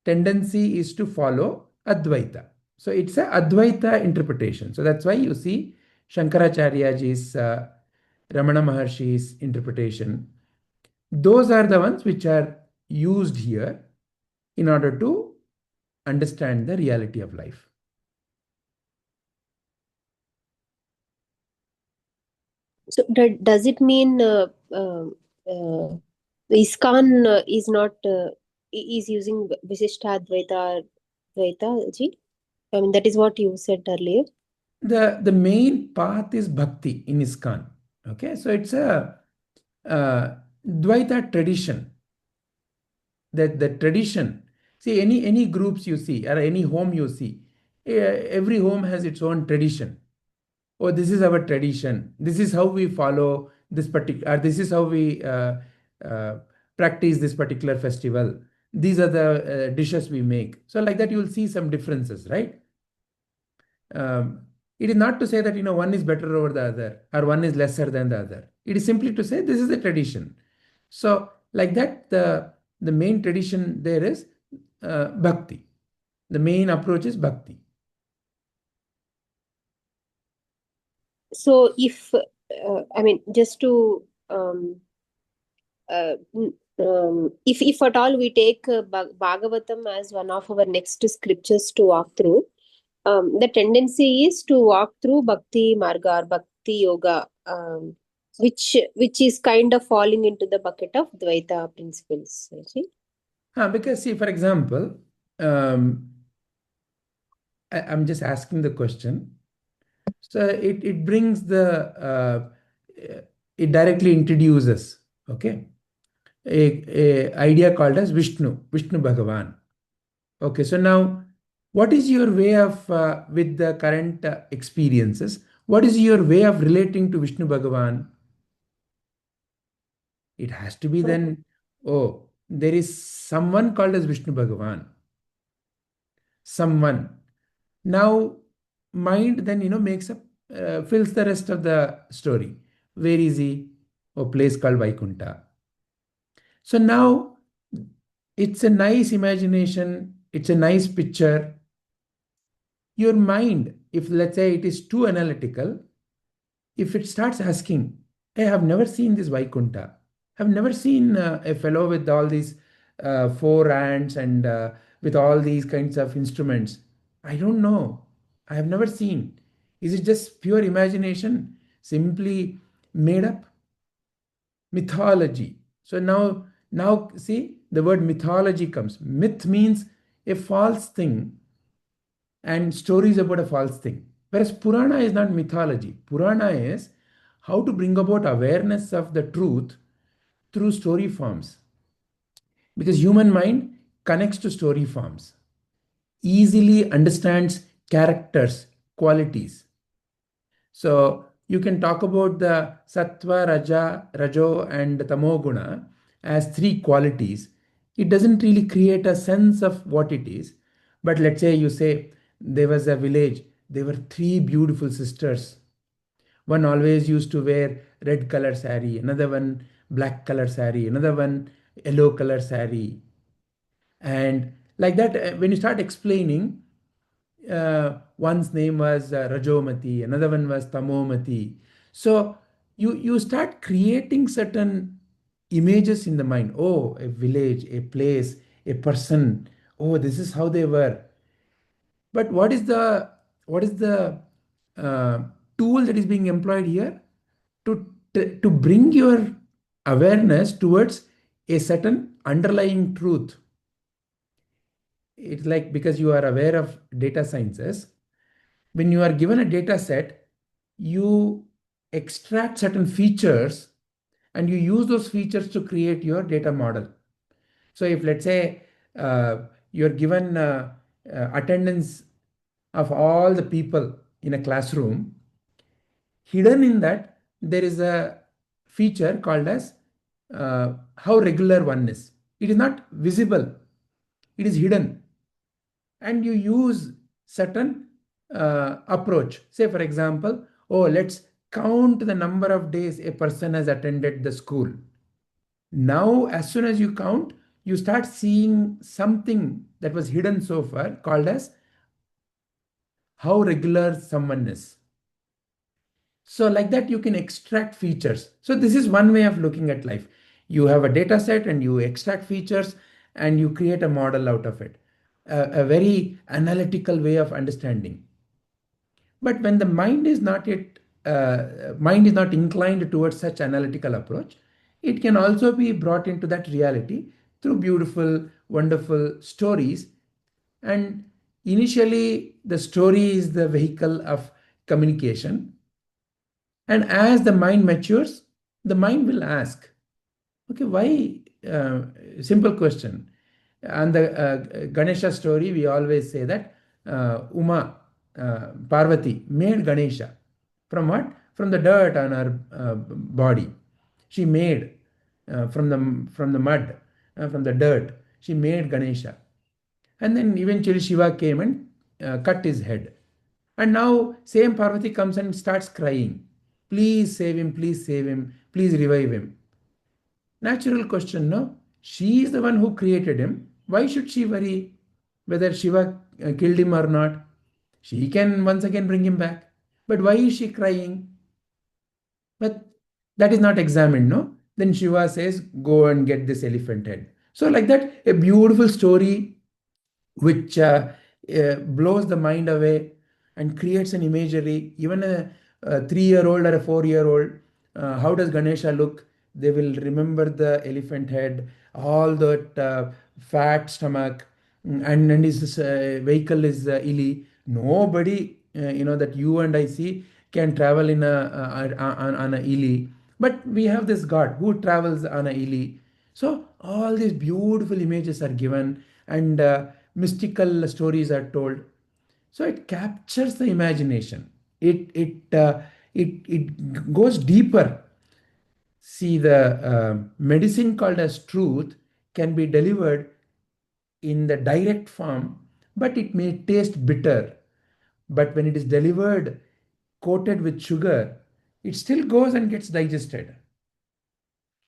tendency is to follow Advaita. So it's a Advaita interpretation. So that's why you see Shankaracharyaji's, Ramana Maharshi's interpretation. Those are the ones which are used here in order to understand the reality of life. So does it mean ISKCON is not is using Visishtadvaita Dvaita, Ji? I mean, that is what you said earlier. The main path is bhakti in ISKCON. Okay, so it's a Dvaita tradition. That the tradition. See, any groups you see or any home you see, every home has its own tradition. Oh, this is our tradition. This is how we follow this particular, or this is how we practice this particular festival. these are the dishes we make. So like that, you will see some differences, right? It is not to say that one is better over the other or one is lesser than the other. It is simply to say this is the tradition. So like that, the main tradition there is bhakti. The main approach is bhakti. So if I mean, just to if at all we take Bhagavatam as one of our next scriptures to walk through, the tendency is to walk through Bhakti Marga or Bhakti Yoga, which is kind of falling into the bucket of Dvaita principles. Because see, for example, I'm just asking the question. So it brings it directly introduces, okay, a idea called as Vishnu Bhagavan. Okay, so now what is your way of, with the current experiences, what is your way of relating to Vishnu Bhagavan? It has to be then, oh, there is someone called as Vishnu Bhagavan. Someone. Now, mind then, makes up, fills the rest of the story. Where is he? A place called Vaikunta. So now it's a nice imagination, it's a nice picture. Your mind, if let's say it is too analytical, if it starts asking, hey, I've never seen this Vaikunta. I've never seen a fellow with all these four hands and with all these kinds of instruments. I don't know. I have never seen. Is it just pure imagination, simply made up? Mythology. So now see the word mythology comes. Myth means a false thing and stories about a false thing. Whereas Purana is not mythology. Purana is how to bring about awareness of the truth through story forms. Because human mind connects to story forms, easily understands characters, qualities. So you can talk about the sattva, raja, rajo, and tamoguna as three qualities. It doesn't really create a sense of what it is. But let's say you say there was a village, there were three beautiful sisters. One always used to wear red color sari, another one black color sari, another one yellow color sari. And like that, when you start explaining, one's name was Rajomati, another one was Tamomati. So you start creating certain images in the mind. Oh, a village, a place, a person. Oh, this is how they were. But what is the uh, tool that is being employed here to bring your awareness towards a certain underlying truth? It's like, because you are aware of data sciences, when you are given a data set, you extract certain features and you use those features to create your data model. So if let's say you're given attendance of all the people in a classroom, hidden in that there is a feature called as how regular one is. It is not visible, it is hidden, and you use certain approach. Say for example, oh, let's count the number of days a person has attended the school. Now as soon as you count, you start seeing something that was hidden so far called as how regular someone is. So like that you can extract features. So this is one way of looking at life. You have a data set and you extract features and you create a model out of it. A very analytical way of understanding. But when the mind is not inclined towards such analytical approach, it can also be brought into that reality through beautiful, wonderful stories. And initially, the story is the vehicle of communication. And as the mind matures, the mind will ask, okay, why? Simple question. And the Ganesha story, we always say that Uma, Parvati, made Ganesha. From what? From the dirt on her body. She made from the mud, from the dirt. she made Ganesha. And then eventually Shiva came and cut his head. And now same Parvati comes and starts crying. Please save him, please revive him. Natural question, no? She is the one who created him. Why should she worry whether Shiva killed him or not? She can once again bring him back. But why is she crying? But that is not examined, no? Then Shiva says, go and get this elephant head. So, like that, a beautiful story which blows the mind away and creates an imagery. Even a 3-year-old or a 4-year-old, how does Ganesha look? They will remember the elephant head, all that fat stomach, and his vehicle is Ili. Nobody, that you and I see can travel in on a Ili. But we have this God who travels on a Ili. So all these beautiful images are given, and mystical stories are told. So it captures the imagination. It goes deeper. See, the medicine called as truth can be delivered in the direct form, but it may taste bitter. But when it is delivered, coated with sugar, it still goes and gets digested,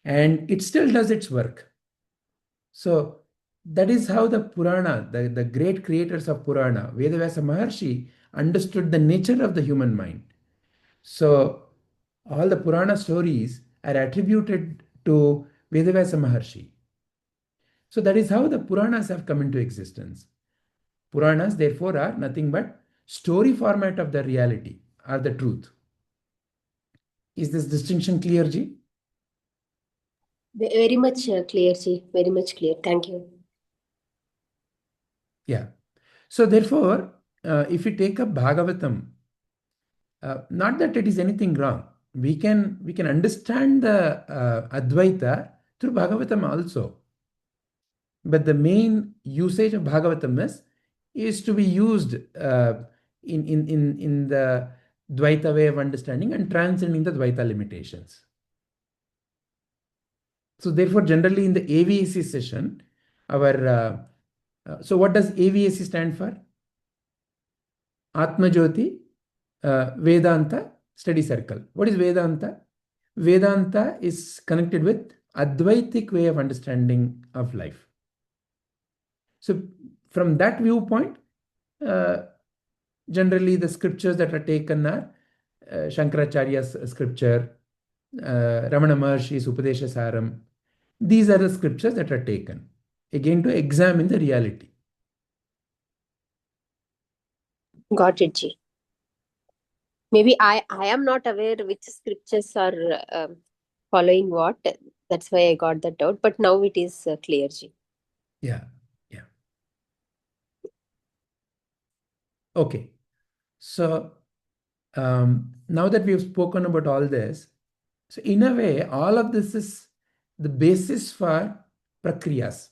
and it still does its work. So that is how the Purana, the great creators of Purana, Vedavyasa Maharshi, understood the nature of the human mind. So all the Purana stories are attributed to Vedavyasa Maharshi. So that is how the Puranas have come into existence. Puranas, therefore, are nothing but story format of the reality or the truth. Is this distinction clear, Ji? Very much clear, Ji. Very much clear. Thank you. Yeah. So therefore, if we take up Bhagavatam, not that it is anything wrong. We can understand the Advaita through Bhagavatam also. But the main usage of Bhagavatam is to be used in the Dvaita way of understanding and transcending the Dvaita limitations. So therefore, generally in the AVSC session, so what does AVSC stand for? Atma Jyoti Vedanta Study Circle. What is Vedanta? Vedanta is connected with Advaitic way of understanding of life. So from that viewpoint, generally the scriptures that are taken are Shankaracharya's scripture, Ramana Maharshi's Upadesha Saram. These are the scriptures that are taken, again, to examine the reality. Got it, Ji. Maybe I am not aware which scriptures are following what. That's why I got that out. But now it is clear, Ji. Yeah. Okay. So now that we have spoken about all this, so in a way, all of this is the basis for Prakriyas.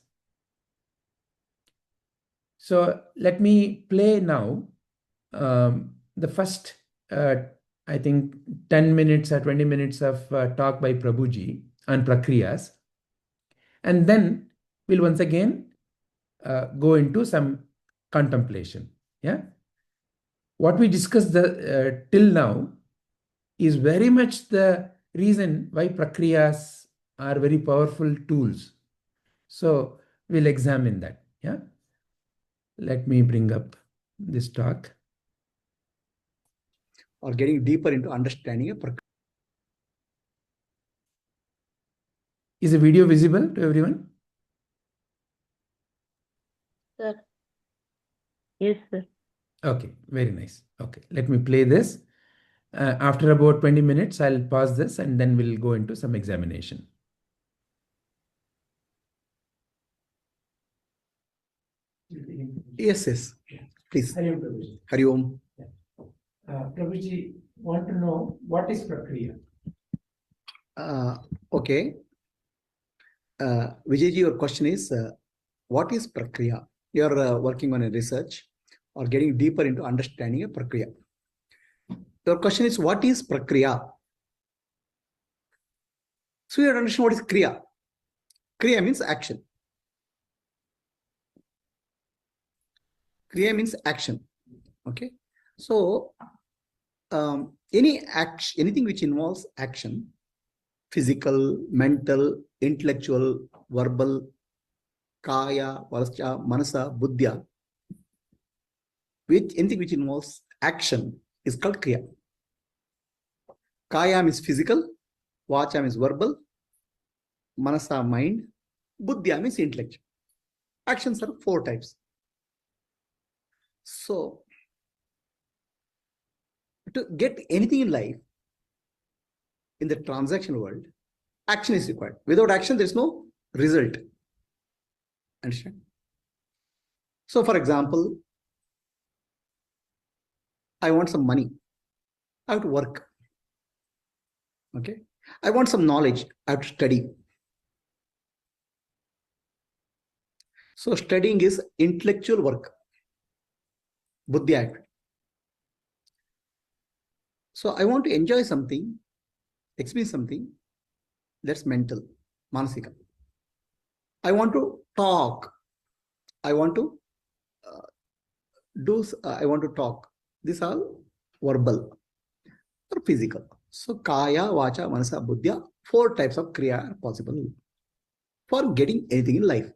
So let me play now the first, I think, 10 minutes or 20 minutes of talk by Prabhuji on Prakriyas. And then we'll once again go into some contemplation. Yeah. What we discussed till now is very much the reason why Prakriyas are very powerful tools. So we'll examine that. Yeah. Let me bring up this talk. Or getting deeper into understanding a Prakriyas. Is the video visible to everyone? Sir. Yes, sir. Okay, very nice. Okay, let me play this. After about 20 minutes, I'll pause this and then we'll go into some examination. Yes. Please. Hari Om, Prabhuji. Hari Om. Prabhuji, want to know what is Prakriya? Okay. Vijayji, your question is, what is Prakriya? You're working on a research or getting deeper into understanding a Prakriya. Your question is, what is Prakriya? So you have to understand what is Kriya. Kriya means action. Kriya means action. Okay. So any action, anything which involves action, physical, mental, intellectual, verbal, kaya, vacha, manasa, buddhya, anything which involves action is called kriya. Kaya means physical, vacha means verbal, manasa mind, buddhya means intellectual. Actions are 4 types. So to get anything in life, in the transaction world, action is required. Without action, there is no result. Understand? So for example, I want some money. I have to work. Okay. I want some knowledge. I have to study. So studying is intellectual work. Buddhi act. So I want to enjoy something, experience something, that's mental, manasika. I want to talk. I want to I want to talk. These are verbal or physical. So kaya, vacha, manasa, buddhya, 4 types of kriya are possible for getting anything in life.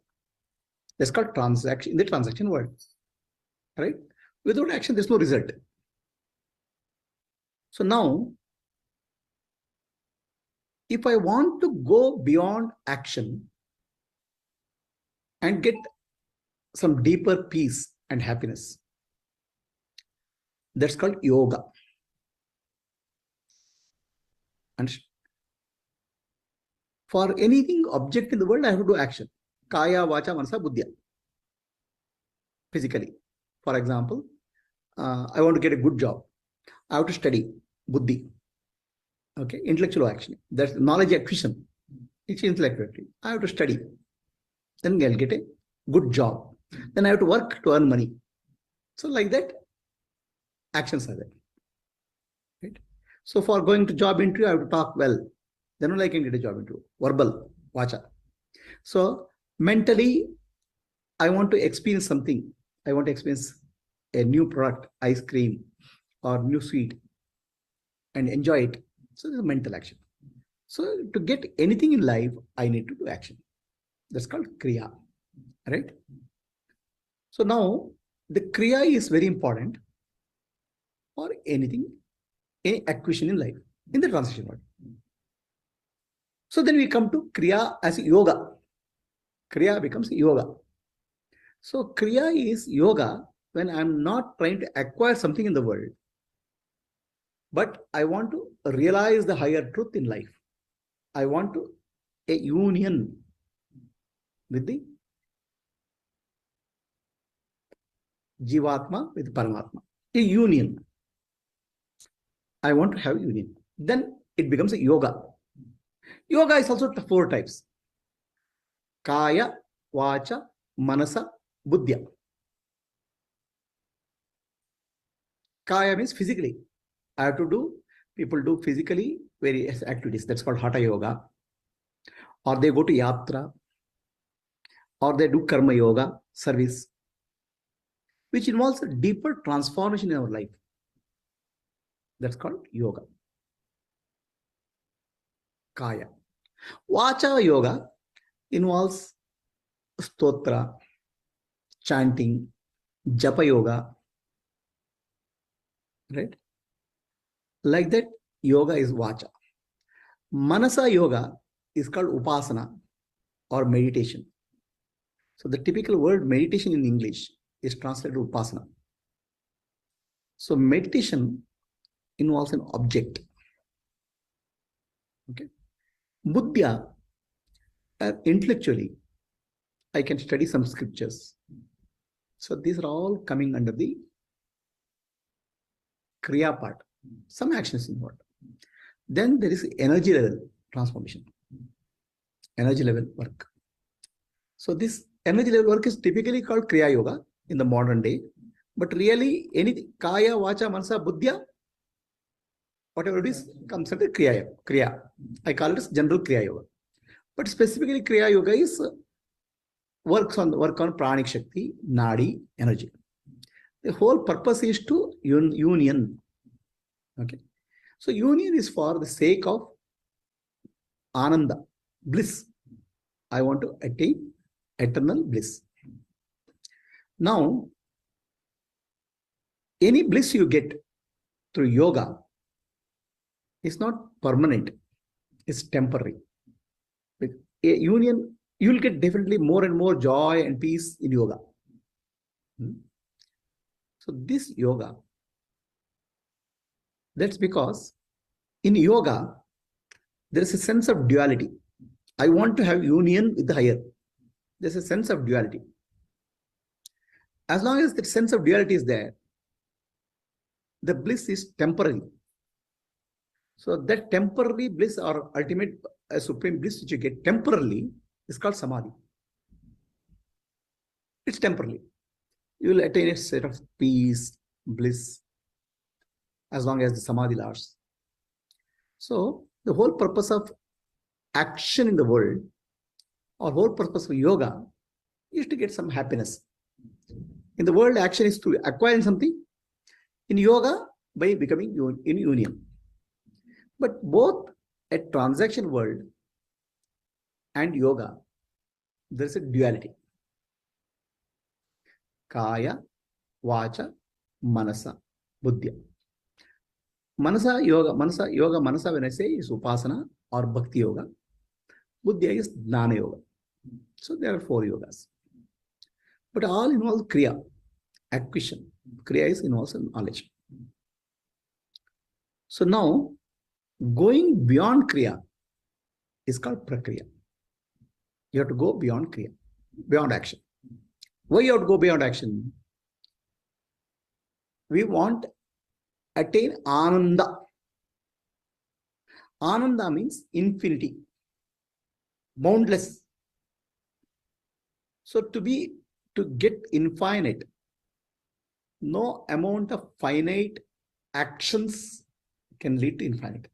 That's called transaction in the transaction world. Right? Without action, there's no result. So now, if I want to go beyond action and get some deeper peace and happiness, that's called yoga. And for anything object in the world, I have to do action. Kaya, vacha, manasa, buddhya. Physically. For example, I want to get a good job. I have to study. Buddhi. Okay, intellectual action. That's knowledge acquisition. It's intellectual. I have to study. Then I'll get a good job. Then I have to work to earn money. So like that, actions are there. Right? So for going to job interview, I have to talk well. Then only I can get a job interview. Verbal, vacha. So mentally, I want to experience something. I want to experience a new product, ice cream or new sweet, and enjoy it. So this is mental action. So to get anything in life, I need to do action. That's called kriya. Right? So now the kriya is very important for anything, any acquisition in life, in the transition world. So then we come to kriya as yoga. Kriya becomes yoga. So kriya is yoga when I'm not trying to acquire something in the world, but I want to realize the higher truth in life. I want to a union with the Jivatma with Paramatma. A union. I want to have union. Then it becomes a yoga. Yoga is also 4 types. Kaya, vacha, manasa, buddhya. Kaya means physically. I have to do, people do physically various activities. That's called Hatha Yoga. Or they go to Yatra. Or they do Karma Yoga, service, which involves a deeper transformation in our life. That's called yoga. Kaya. Vacha Yoga involves stotra, chanting, japa yoga. Right? Like that, yoga is vacha. Manasa yoga is called upasana or meditation. So the typical word meditation in English is translated upasana. So meditation involves an object. Okay. Buddhya, intellectually, I can study some scriptures. So these are all coming under the kriya part. Some actions involved. Then there is energy level transformation. Energy level work. So this energy level work is typically called kriya yoga in the modern day. But really, anything, kaya, vacha, manasa, buddhya, whatever it is, comes under kriya. I call it as general kriya yoga. But specifically, kriya yoga is work on pranic shakti, nadi, energy. The whole purpose is to union. Okay. So union is for the sake of ananda, bliss. I want to attain eternal bliss. Now, any bliss you get through yoga is not permanent, it's temporary. With a union, you will get definitely more and more joy and peace in yoga. So this yoga, that's because in yoga, there is a sense of duality. I want to have union with the higher. There's a sense of duality. As long as that sense of duality is there, the bliss is temporary. So that temporary bliss or ultimate supreme bliss which you get temporarily is called samadhi. It's temporary. You will attain a state of peace, bliss, as long as the samadhi lasts. So the whole purpose of action in the world, or whole purpose of yoga, is to get some happiness. In the world, action is to acquire something. In yoga, by becoming in union. But both a transaction world and yoga, there is a duality. Kaya, Vacha, Manasa, Buddhya. Manasa yoga, manasa when I say is Upasana or Bhakti yoga. Buddhya is Jnana yoga. So there are 4 yogas. But all involve Kriya, acquisition. Kriya is involves in knowledge. So now, going beyond Kriya is called Prakriya. You have to go beyond Kriya, beyond action. Why you have to go beyond action? We want to attain Ananda. Ananda means infinity, boundless. So to get infinite, no amount of finite actions can lead to infinite.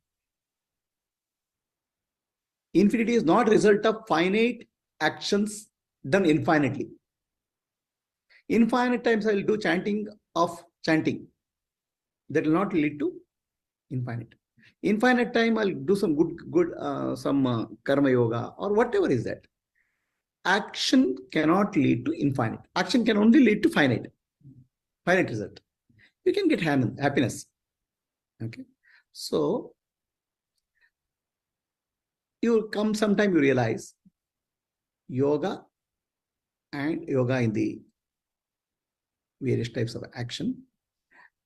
Infinity is not a result of finite actions done infinitely. Infinite times I will do chanting of chanting. That will not lead to infinite. Infinite time I'll do some some karma yoga or whatever is that. Action cannot lead to infinite. Action can only lead to finite result. You can get happiness. Okay. So you will come sometime you realize yoga and yoga in the various types of action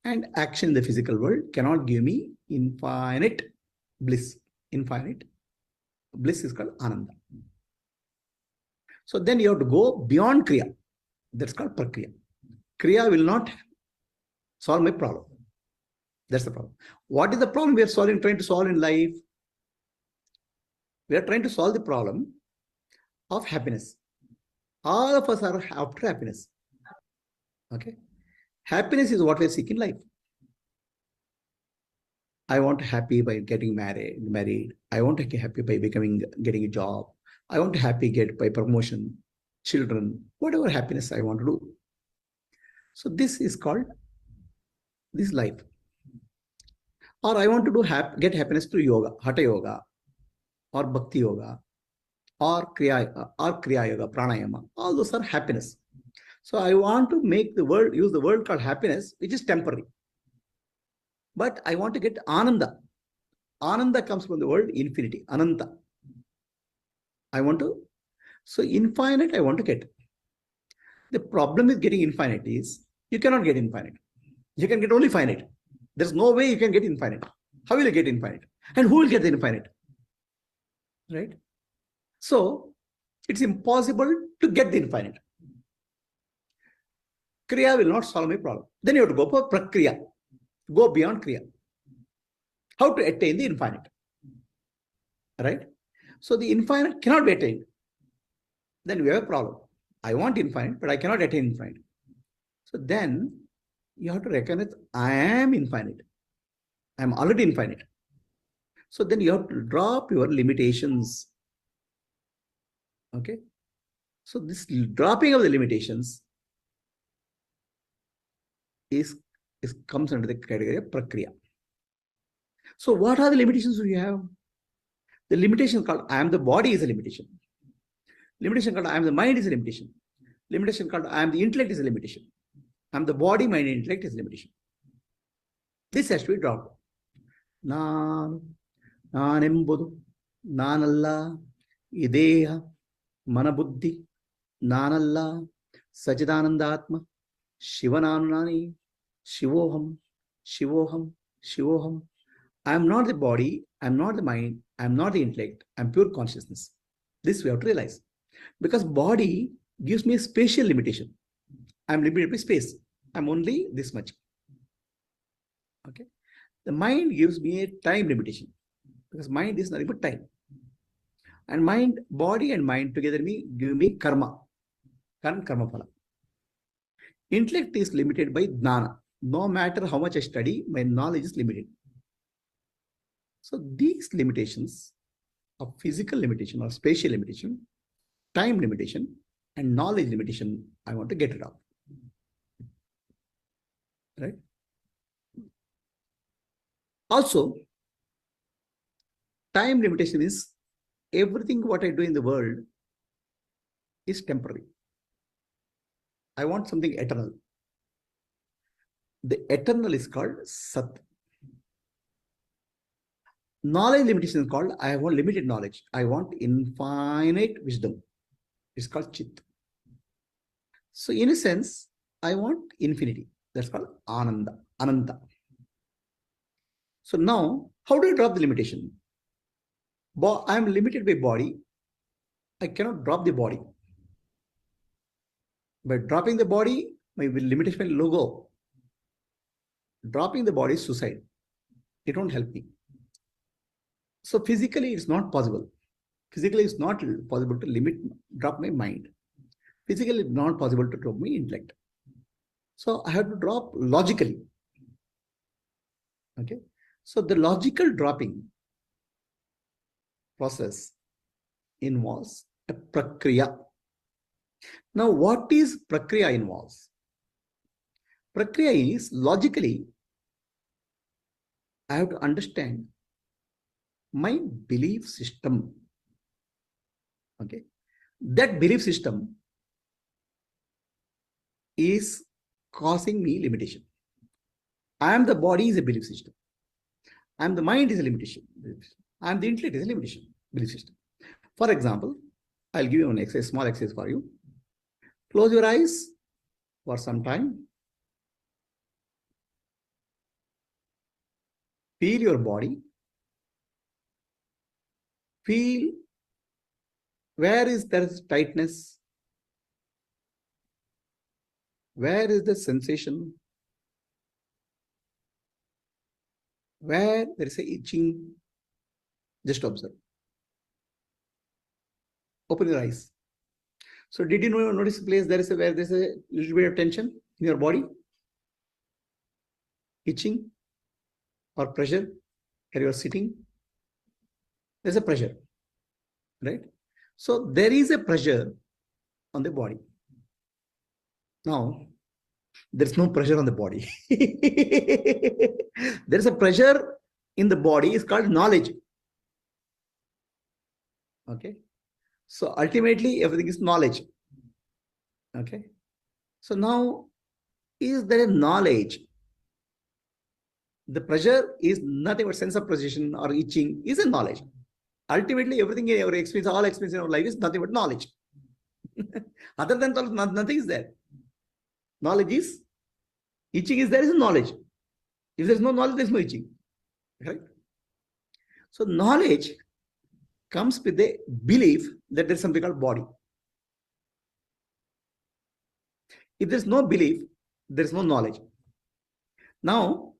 and action in the physical world cannot give me infinite bliss. Infinite bliss is called Ananda. So then you have to go beyond Kriya. That's called Prakriya. Kriya will not solve my problem. That's the problem. What is the problem we are trying to solve in life? We are trying to solve the problem of happiness. All of us are after happiness. Okay. Happiness is what we seek in life. I want to be happy by getting married. I want to be happy by getting a job. I want to get by promotion, children, whatever happiness I want to do. So this is called this life. Or I want to get happiness through yoga, hatha yoga, or bhakti yoga, or kriya yoga, pranayama. All those are happiness. So I want to use the word called happiness, which is temporary. But I want to get ananda. Ananda comes from the word infinity, ananta. So infinite I want to get. The problem with getting infinite is you cannot get infinite. You can get only finite. There's no way you can get infinite. How will you get infinite? And who will get the infinite? Right? So it's impossible to get the infinite. Kriya will not solve my problem. Then you have to go for Prakriya. Go beyond Kriya. How to attain the infinite? Right? So the infinite cannot be attained. Then we have a problem. I want infinite, but I cannot attain infinite. So then you have to recognize I am infinite. I am already infinite. So then you have to drop your limitations. Okay? So this dropping of the limitations comes under the category of Prakriya. So what are the limitations we have? The limitation called I am the body is a limitation. Limitation called I am the mind is a limitation. Limitation called I am the intellect is a limitation. I am the body, mind, and intellect is a limitation. This has to be dropped. ನಾನೆಂಬುದು ನಾನಲ್ಲ, ಈ ದೇಹ ಮನಬುದ್ಧಿ ನಾನಲ್ಲ, ಸಚಿದಾನಂದಾತ್ಮ ಶಿವನಾನು ನಾನೇ, ಶಿವೋಹಂ ಶಿವೋಹಂ ಶಿವೋಹಂ. I am not the body, I am not the mind, I am not the intellect, I am pure consciousness. This we have to realize. Because body gives me a spatial limitation. I am limited by space. I am only this much. Okay. The mind gives me a time limitation. Because mind is nothing but time. And mind, body and mind together give me karma. Karma phala. Intellect is limited by jnana. No matter how much I study, my knowledge is limited. So these limitations of physical limitation or spatial limitation, time limitation, and knowledge limitation, I want to get rid of. Right? Also, time limitation is everything what I do in the world is temporary. I want something eternal. The eternal is called Sat. Knowledge limitation is called I want limited knowledge. I want infinite wisdom. It's called Chit. So in a sense, I want infinity. That's called Ananda, Ananta. So now, how do I drop the limitation? I am limited by body. I cannot drop the body. By dropping the body, my limitation will go. Dropping the body is suicide. It won't help me. So physically, it's not possible. Physically, it's not possible to drop my mind. Physically, it's not possible to drop my intellect. So I have to drop logically. Okay. So the logical dropping process involves a prakriya. Now, what is prakriya involves? Prakriya is logically, I have to understand my belief system. Okay. That belief system is causing me limitation. I am the body is a belief system. I am the mind is a limitation. I am the intellect is a limitation belief system. For example, I'll give you an exercise, small exercise for you. Close your eyes for some time. Feel your body. Feel where is there tightness? Where is the sensation? Where there is a itching? Just observe. Open your eyes. So did you notice a place where there is a little bit of tension in your body? Itching or pressure where you are sitting? There's a pressure, right? So there is a pressure on the body. Now, there's no pressure on the body. There's a pressure in the body. It's called knowledge. Okay. So ultimately, everything is knowledge. Okay. So now, is there a knowledge? The pressure is nothing but sense of possession or itching is a knowledge. Ultimately, everything in our experience, all experience in our life is nothing but knowledge. Other than that, nothing is there. Knowledge is, itching is there is knowledge. If there's no knowledge, there's no itching. Right? So knowledge comes with the belief that there's something called body. If there's no belief, there's no knowledge. Now,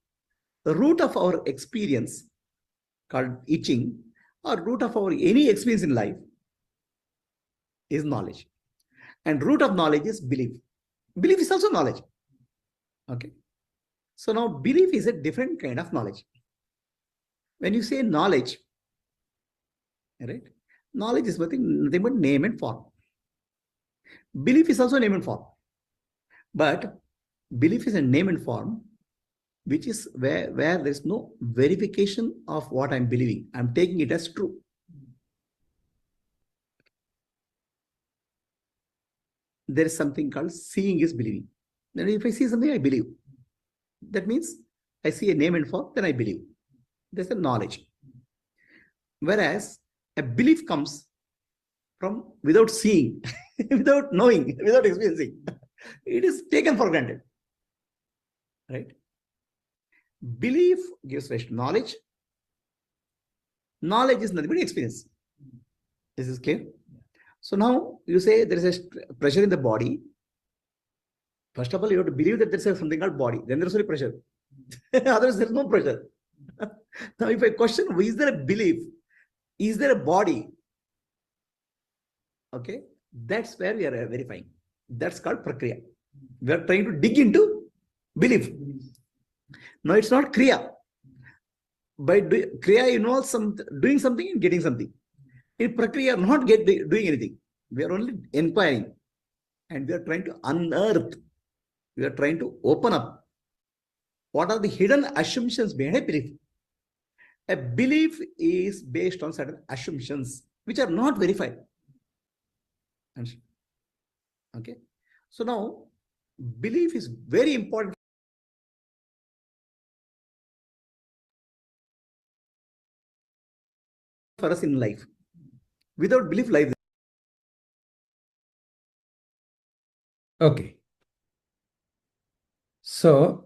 the root of our experience called itching or root of our any experience in life is knowledge. And root of knowledge is belief. Belief is also knowledge. Okay. So now belief is a different kind of knowledge. When you say knowledge, right? Knowledge is nothing but name and form. Belief is also name and form. But Belief is a name and form, which is where there's no verification of what I'm believing. I'm taking it as true. There is something called seeing is believing. Then if I see something, I believe. That means I see a name and form, then I believe. There's a knowledge. Whereas a belief comes from without seeing, without knowing, without experiencing. It is taken for granted. Right? Belief gives rise to knowledge. Knowledge is nothing but experience. This is clear? So now you say there is a pressure in the body. First of all, you have to believe that there is something called body. Then there is only pressure. Otherwise, there is no pressure. Now, if I question, is there a belief? Is there a body? Okay, that's where we are verifying. That's called Prakriya. We are trying to dig into belief. No, it's not Kriya. By Kriya involves doing something and getting something. In Prakriya, not doing anything. We are only inquiring. And we are trying to unearth. We are trying to open up. What are the hidden assumptions behind a belief? A belief is based on certain assumptions which are not verified. Okay. So now, belief is very important for us in life. Without belief, life. Okay. So,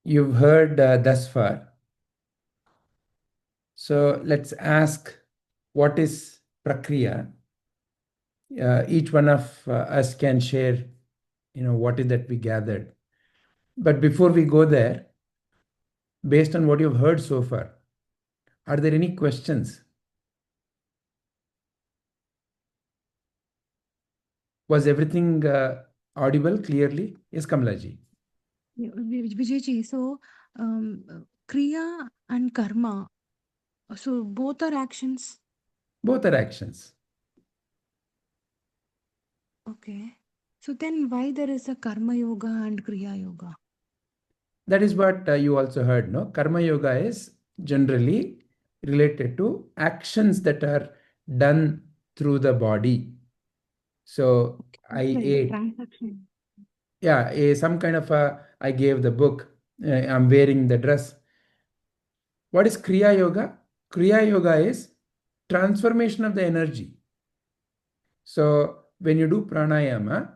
you've heard thus far. So, let's ask, what is Prakriya? Each one of us can share, what is that we gathered. But before we go there, based on what you've heard so far, are there any questions? Was everything audible clearly? Yes, Kamalaji. Vijayji, so Kriya and Karma, so both are actions? Both are actions. Okay. So then why there is a Karma Yoga and Kriya Yoga? That is what you also heard, no? Karma Yoga is generally related to actions that are done through the body. So I ate. Transaction. Yeah, some kind of I gave the book. I'm wearing the dress. What is Kriya Yoga? Kriya Yoga is transformation of the energy. So when you do pranayama,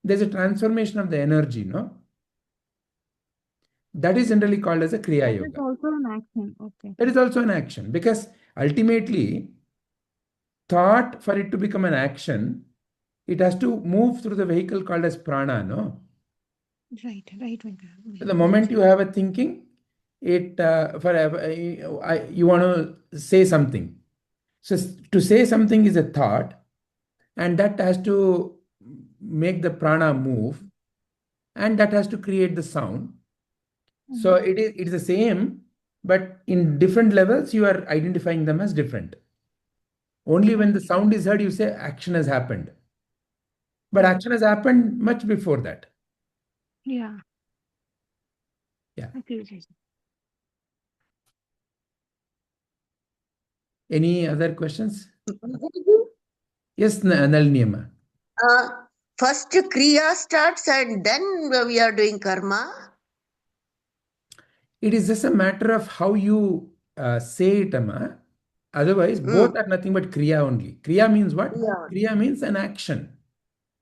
there's a transformation of the energy, no? That is generally called as a Kriya That Yoga. is also an action. Okay. That is also an action, because ultimately, thought, for it to become an action, it has to move through the vehicle called as prana, no? Right. So the moment you have a thinking, it you want to say something. So to say something is a thought, and that has to make the prana move, and that has to create the sound. So it is the same, but in different levels, you are identifying them as different. Only when the sound is heard, you say action has happened. But action has happened much before that. Yeah. Yeah. Okay. Any other questions? Yes, Nalini Amma. First Kriya starts and then we are doing Karma. It is just a matter of how you say it, Amma. Otherwise, both are nothing but Kriya only. Kriya means what? Yeah. Kriya means an action.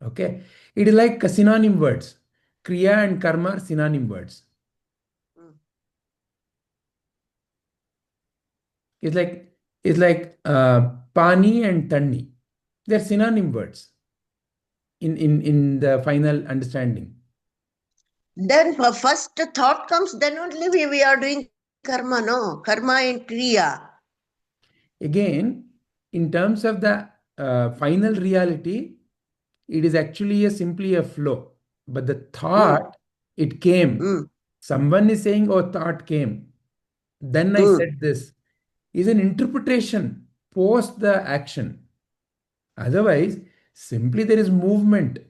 Okay. It is like synonym words. Kriya and Karma are synonym words. It's like pani and tanni. They're synonym words in the final understanding. Then first thought comes, then only we are doing Karma, no? Karma and Kriya. Again, in terms of the final reality, it is actually simply a flow. But the thought, it came. Someone is saying, oh, thought came. Then I said this. Is an interpretation post the action. Otherwise, simply there is movement.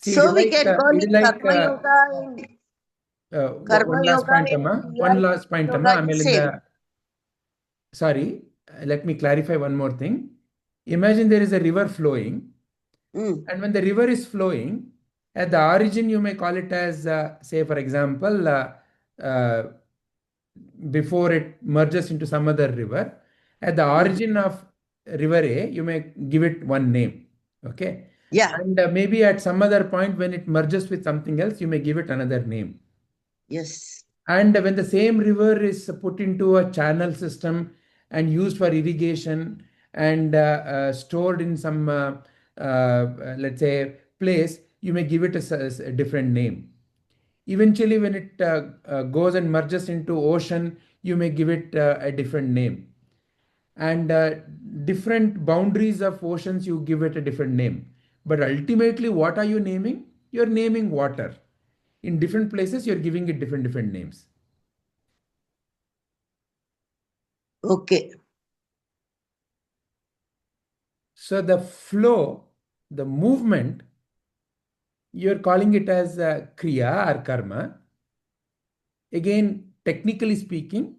See, So we can call it it is like Karma Yoga and one last point, Amma. One last point, Amma. Yoga is same. Sorry, let me clarify one more thing. Imagine there is a river flowing, and when the river is flowing, at the origin, you may call it as, say, for example, uh, before it merges into some other river, at the origin of river A, you may give it one name. Okay. Yeah. And maybe at some other point, when it merges with something else, you may give it another name. Yes. And when the same river is put into a channel system and used for irrigation and stored in some, let's say, place, you may give it a different name. Eventually, when it goes and merges into ocean, you may give it a different name. And different boundaries of oceans, you give it a different name. But ultimately, what are you naming? You're naming water. In different places, you're giving it different names. Okay. So the flow, the movement, you're calling it as kriya or karma. Again, technically speaking,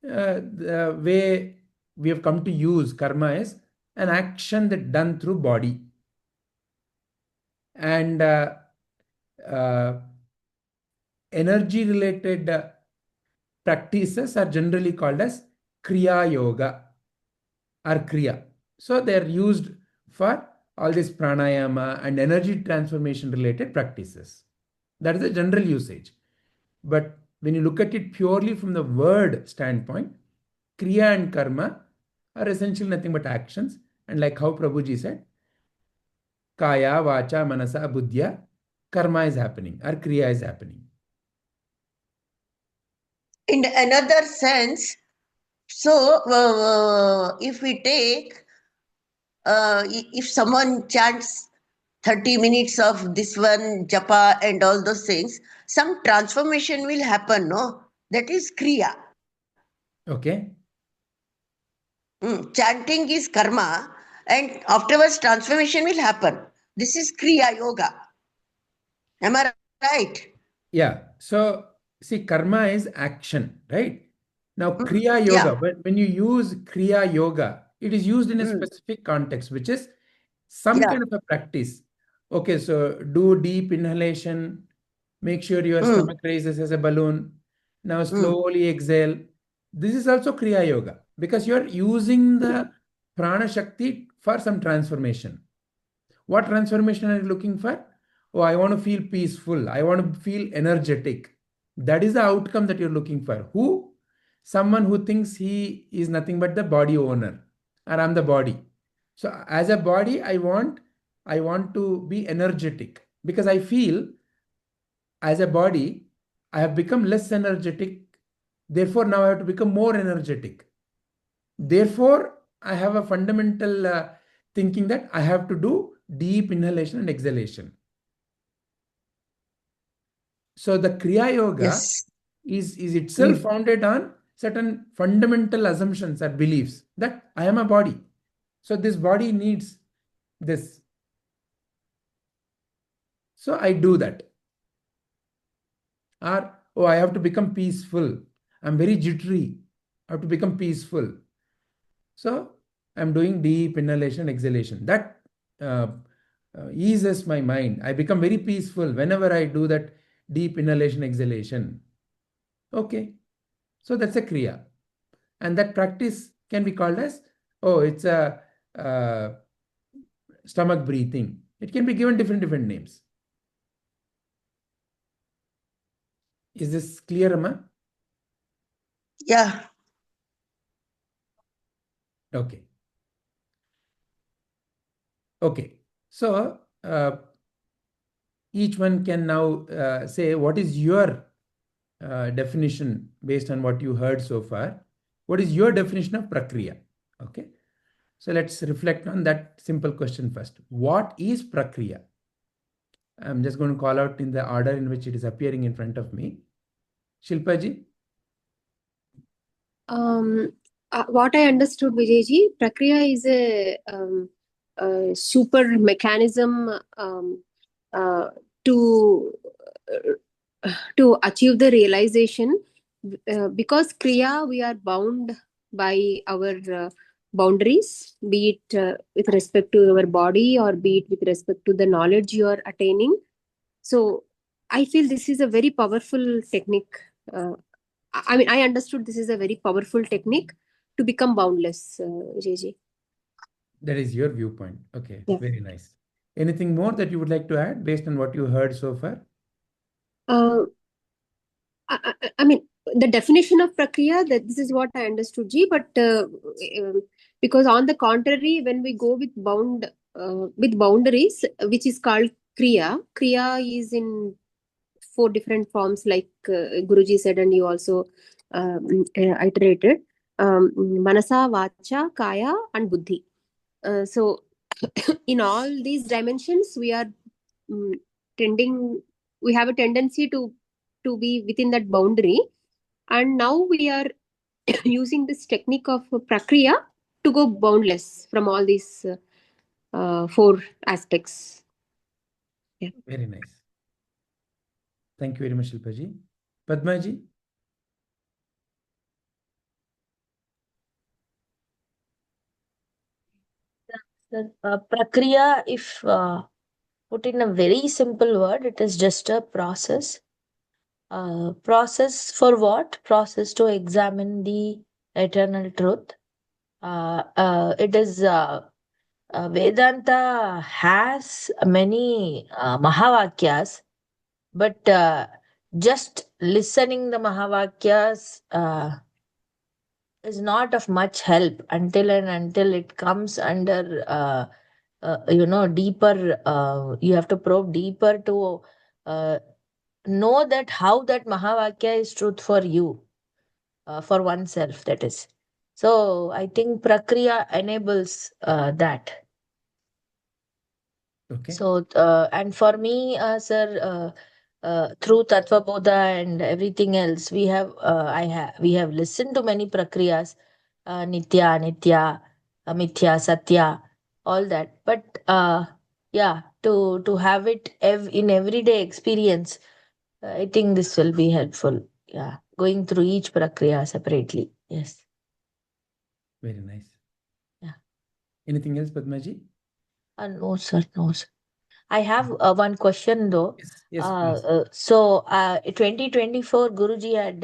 the way we have come to use karma is an action that done through body. And energy related practices are generally called as kriya yoga or kriya. So they are used for all this pranayama and energy transformation related practices. That is the general usage. But when you look at it purely from the word standpoint, kriya and karma are essentially nothing but actions. And like how Prabhuji said, kaya, vacha, manasa, buddhya, karma is happening or kriya is happening. In another sense, so if we take, if someone chants 30 minutes of this one japa and all those things, some transformation will happen, no? That is kriya. Okay. Chanting is karma, and afterwards transformation will happen. This is kriya yoga. Am I right? Yeah. So see, karma is action, right? Now, kriya Yeah. yoga, when you use kriya yoga, it is used in a specific context, which is some kind of a practice. Okay, so do deep inhalation, make sure your stomach raises as a balloon. Now slowly exhale. This is also kriya yoga because you're using the prana shakti for some transformation. What transformation are you looking for? Oh, I want to feel peaceful. I want to feel energetic. That is the outcome that you're looking for. Who? Someone who thinks he is nothing but the body owner, or I'm the body. So as a body, I want to be energetic because I feel as a body, I have become less energetic. Therefore, now I have to become more energetic. Therefore, I have a fundamental thinking that I have to do deep inhalation and exhalation. So the Kriya Yoga is itself founded on certain fundamental assumptions or beliefs that I am a body. So this body needs this. So I do that. Or, oh, I have to become peaceful. I'm very jittery. I have to become peaceful. So I'm doing deep inhalation, exhalation. That eases my mind. I become very peaceful whenever I do that deep inhalation, exhalation. Okay. So that's a kriya. And that practice can be called as, oh, it's a stomach breathing. It can be given different names. Is this clear, Amma? Yeah. Okay. Okay. So each one can now say what is your definition based on what you heard so far. What is your definition of prakriya? Okay. So let's reflect on that simple question first. What is prakriya? I'm just going to call out in the order in which it is appearing in front of me. Shilpaji? What I understood, Vijayji, Prakriya is a super mechanism to to achieve the realization, because kriya we are bound by our boundaries, be it with respect to our body or be it with respect to the knowledge you are attaining. So I feel this is a very powerful technique. I mean, I understood this is a very powerful technique to become boundless, JJ. That is your viewpoint. Okay, Yeah. very nice. Anything more that you would like to add based on what you heard so far? Uh, I mean, the definition of prakriya, that this is what I understood, Ji. But because on the contrary, when we go with boundaries, which is called kriya is in 4 different forms, like Guruji said, and you also iterated. Manasa, Vacha, Kaya, and Buddhi. So, in all these dimensions, we are mm, tending. We have a tendency to be within that boundary, and now we are using this technique of prakriya to go boundless from all these 4 aspects. Yeah. Very nice. Thank you very much, Shilpaji. Padmaji? Prakriya, if put in a very simple word, it is just a process. Process for what? Process to examine the eternal truth. It is Vedanta has many Mahavakyas, but just listening the Mahavakyas is not of much help until it comes under deeper. You have to probe deeper to know that how that Mahavakya is truth for you, for oneself, that is. So I think Prakriya enables that. Okay. So, and for me, sir, through Tattva Bodha and everything else, we have listened to many Prakriyas, Nitya, Nitya, Mithya, Satya, all that. But yeah, to have it in everyday experience, I think this will be helpful. Yeah, going through each Prakriya separately. Yes. Very nice. Yeah. Anything else, Padmaji? No, sir. No, sir. I have one question though. Yes, please. 2024, Guruji had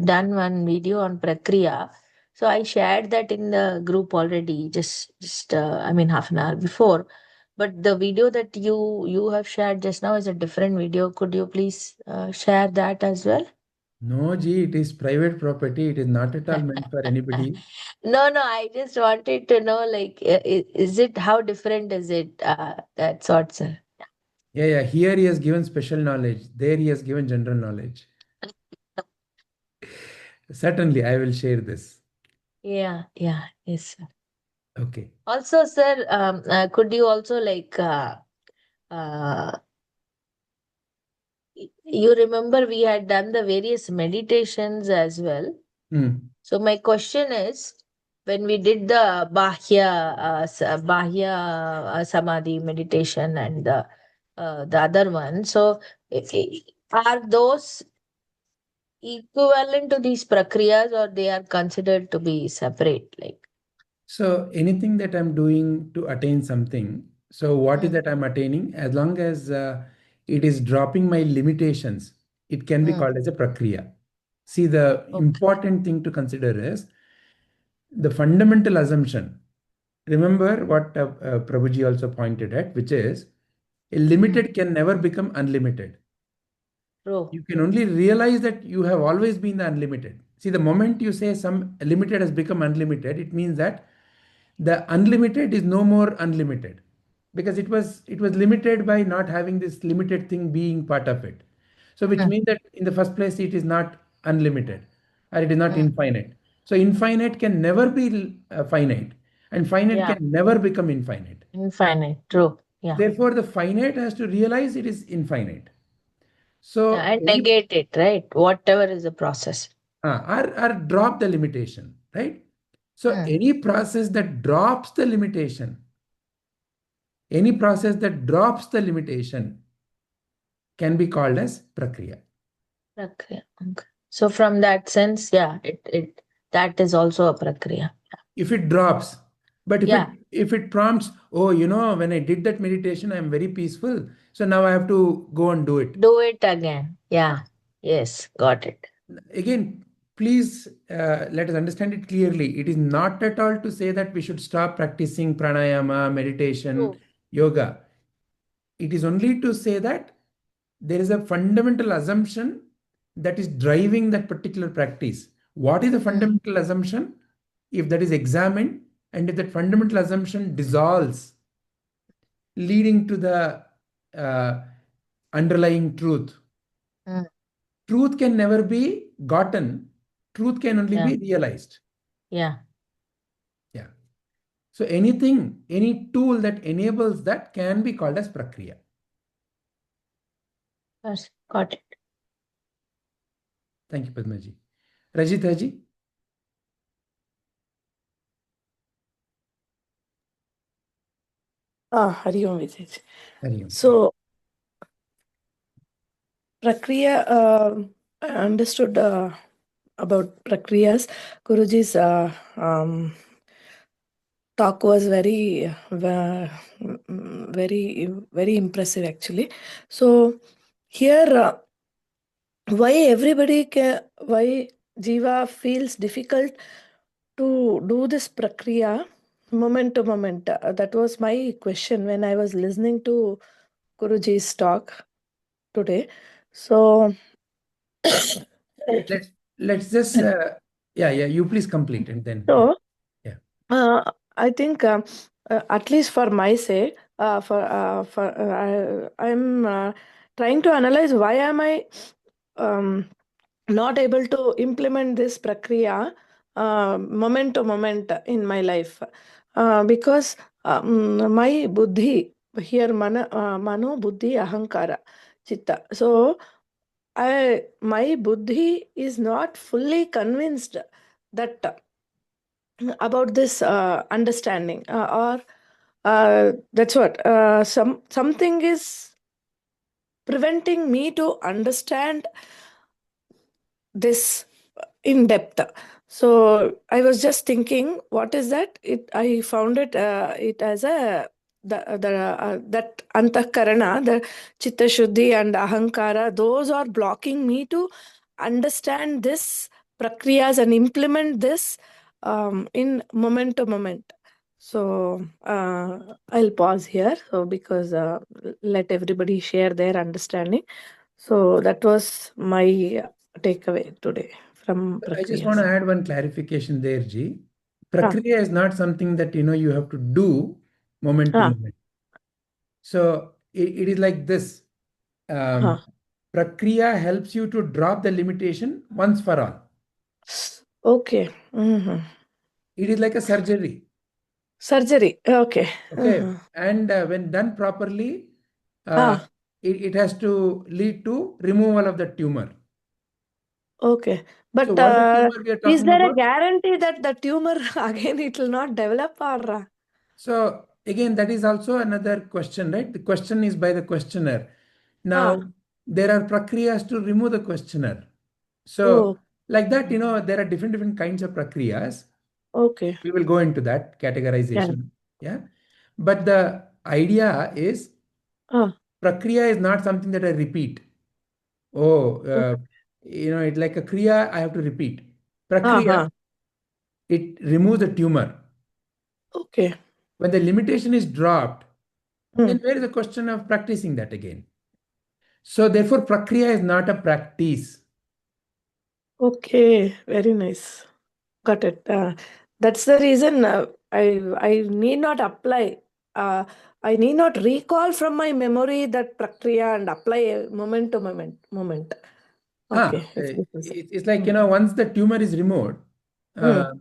done one video on Prakriya. So I shared that in the group already, just I mean half an hour before. But the video that you have shared just now is a different video. Could you please share that as well? No, Ji, it is private property. It is not at all meant for anybody. No, I just wanted to know, like, is it, how different is it? That sort, sir. Yeah. Here he has given special knowledge. There he has given general knowledge. Certainly, I will share this. Yeah, yes, sir. Okay. Also, sir, could you also uh, you remember we had done the various meditations as well. So my question is, when we did the Bahya Samadhi meditation and the other one, so are those equivalent to these prakriyas, or they are considered to be separate? Like, So anything that I'm doing to attain something, so what is that I'm attaining? As long as it is dropping my limitations, it can be called as a prakriya. See, the important thing to consider is the fundamental assumption. Remember what Prabhuji also pointed at, which is a limited can never become unlimited. true. You can only realize that you have always been the unlimited. See, the moment you say some limited has become unlimited, it means that the unlimited is no more unlimited, because it was limited by not having this limited thing being part of it. So which means that in the first place it is not unlimited, or it is not infinite. So infinite can never be finite, and finite Yeah, can never become infinite. infinite. True. Yeah. Therefore the finite has to realize it is infinite. So And negate it, right? Whatever is the process. or drop the limitation, right? So any process that drops the limitation, can be called as Prakriya. Prakriya. Okay. So from that sense, yeah, it that is also a Prakriya. If it drops, but Yeah. if it prompts, oh, when I did that meditation, I'm very peaceful, so now I have to go and do it. Do it again. Yeah. Yes, got it. Again, please let us understand it clearly. It is not at all to say that we should stop practicing pranayama, meditation, True. yoga. It is only to say that there is a fundamental assumption that is driving that particular practice. What is the fundamental assumption? If that is examined, and if that fundamental assumption dissolves, leading to the uh, underlying truth, Mm. truth can never be gotten, truth can only Yeah. be realized. Yeah. Yeah. So anything, any tool that enables that can be called as Prakriya. Yes, got it. Thank you, Padmaji. Rajita ji. Hari Om Vijay. Hari Om. So, Prakriya, I understood about Prakriyas. Guruji's talk was very, very impressive actually. So, here, why Jiva feels difficult to do this Prakriya moment to moment? That was my question when I was listening to Guruji's talk today. So, Let's just yeah, you please complete, and then so yeah. I think at least for my say, I'm trying to analyze why am I um, not able to implement this prakriya moment to moment in my life, because my buddhi here, mano buddhi ahankara chitta. So my buddhi is not fully convinced that about this understanding, or that's what something is preventing me to understand this in depth. So I was just thinking, what is that? I found it as a that antakarana, the chitta shuddhi and ahankara, those are blocking me to understand this prakriyas and implement this in moment to moment. So I'll pause here, so because let everybody share their understanding. So that was my takeaway today from I just want to Prakriyas. add one clarification there, Ji. Ah, Prakriya is not something that you have to do moment to ah, moment. So it is like this. ah. Prakriya helps you to drop the limitation once for all. Okay. Mhm. It is like a surgery. Surgery. Okay. Okay. And when done properly, uh, Ah, it has to lead to removal of the tumor. okay. So But what is the tumor we are is talking there a about? guarantee that the tumor again it will not develop, or? So again, that is also another question, right? The question is by the questioner. Now, Ah, there are prakriyas to remove the questioner. So oh, like that, there are different kinds of prakriyas. okay. We will go into that Yeah. categorization. Yeah. But the idea is Ah, prakriya is not something that I repeat. Oh, okay. it's like a kriya I have to repeat. Ah, Prakriya, ah, it removes the tumor. okay. When the limitation is dropped, then Hmm. where is the question of practicing that again? So therefore, prakriya is not a practice. Okay. Very nice. Got it. That's the reason I need not apply. Uh, I need not recall from my memory that prakriya and apply moment to moment. Okay. If this is it. It's like, Mm. once the tumor is removed, Mm. uh,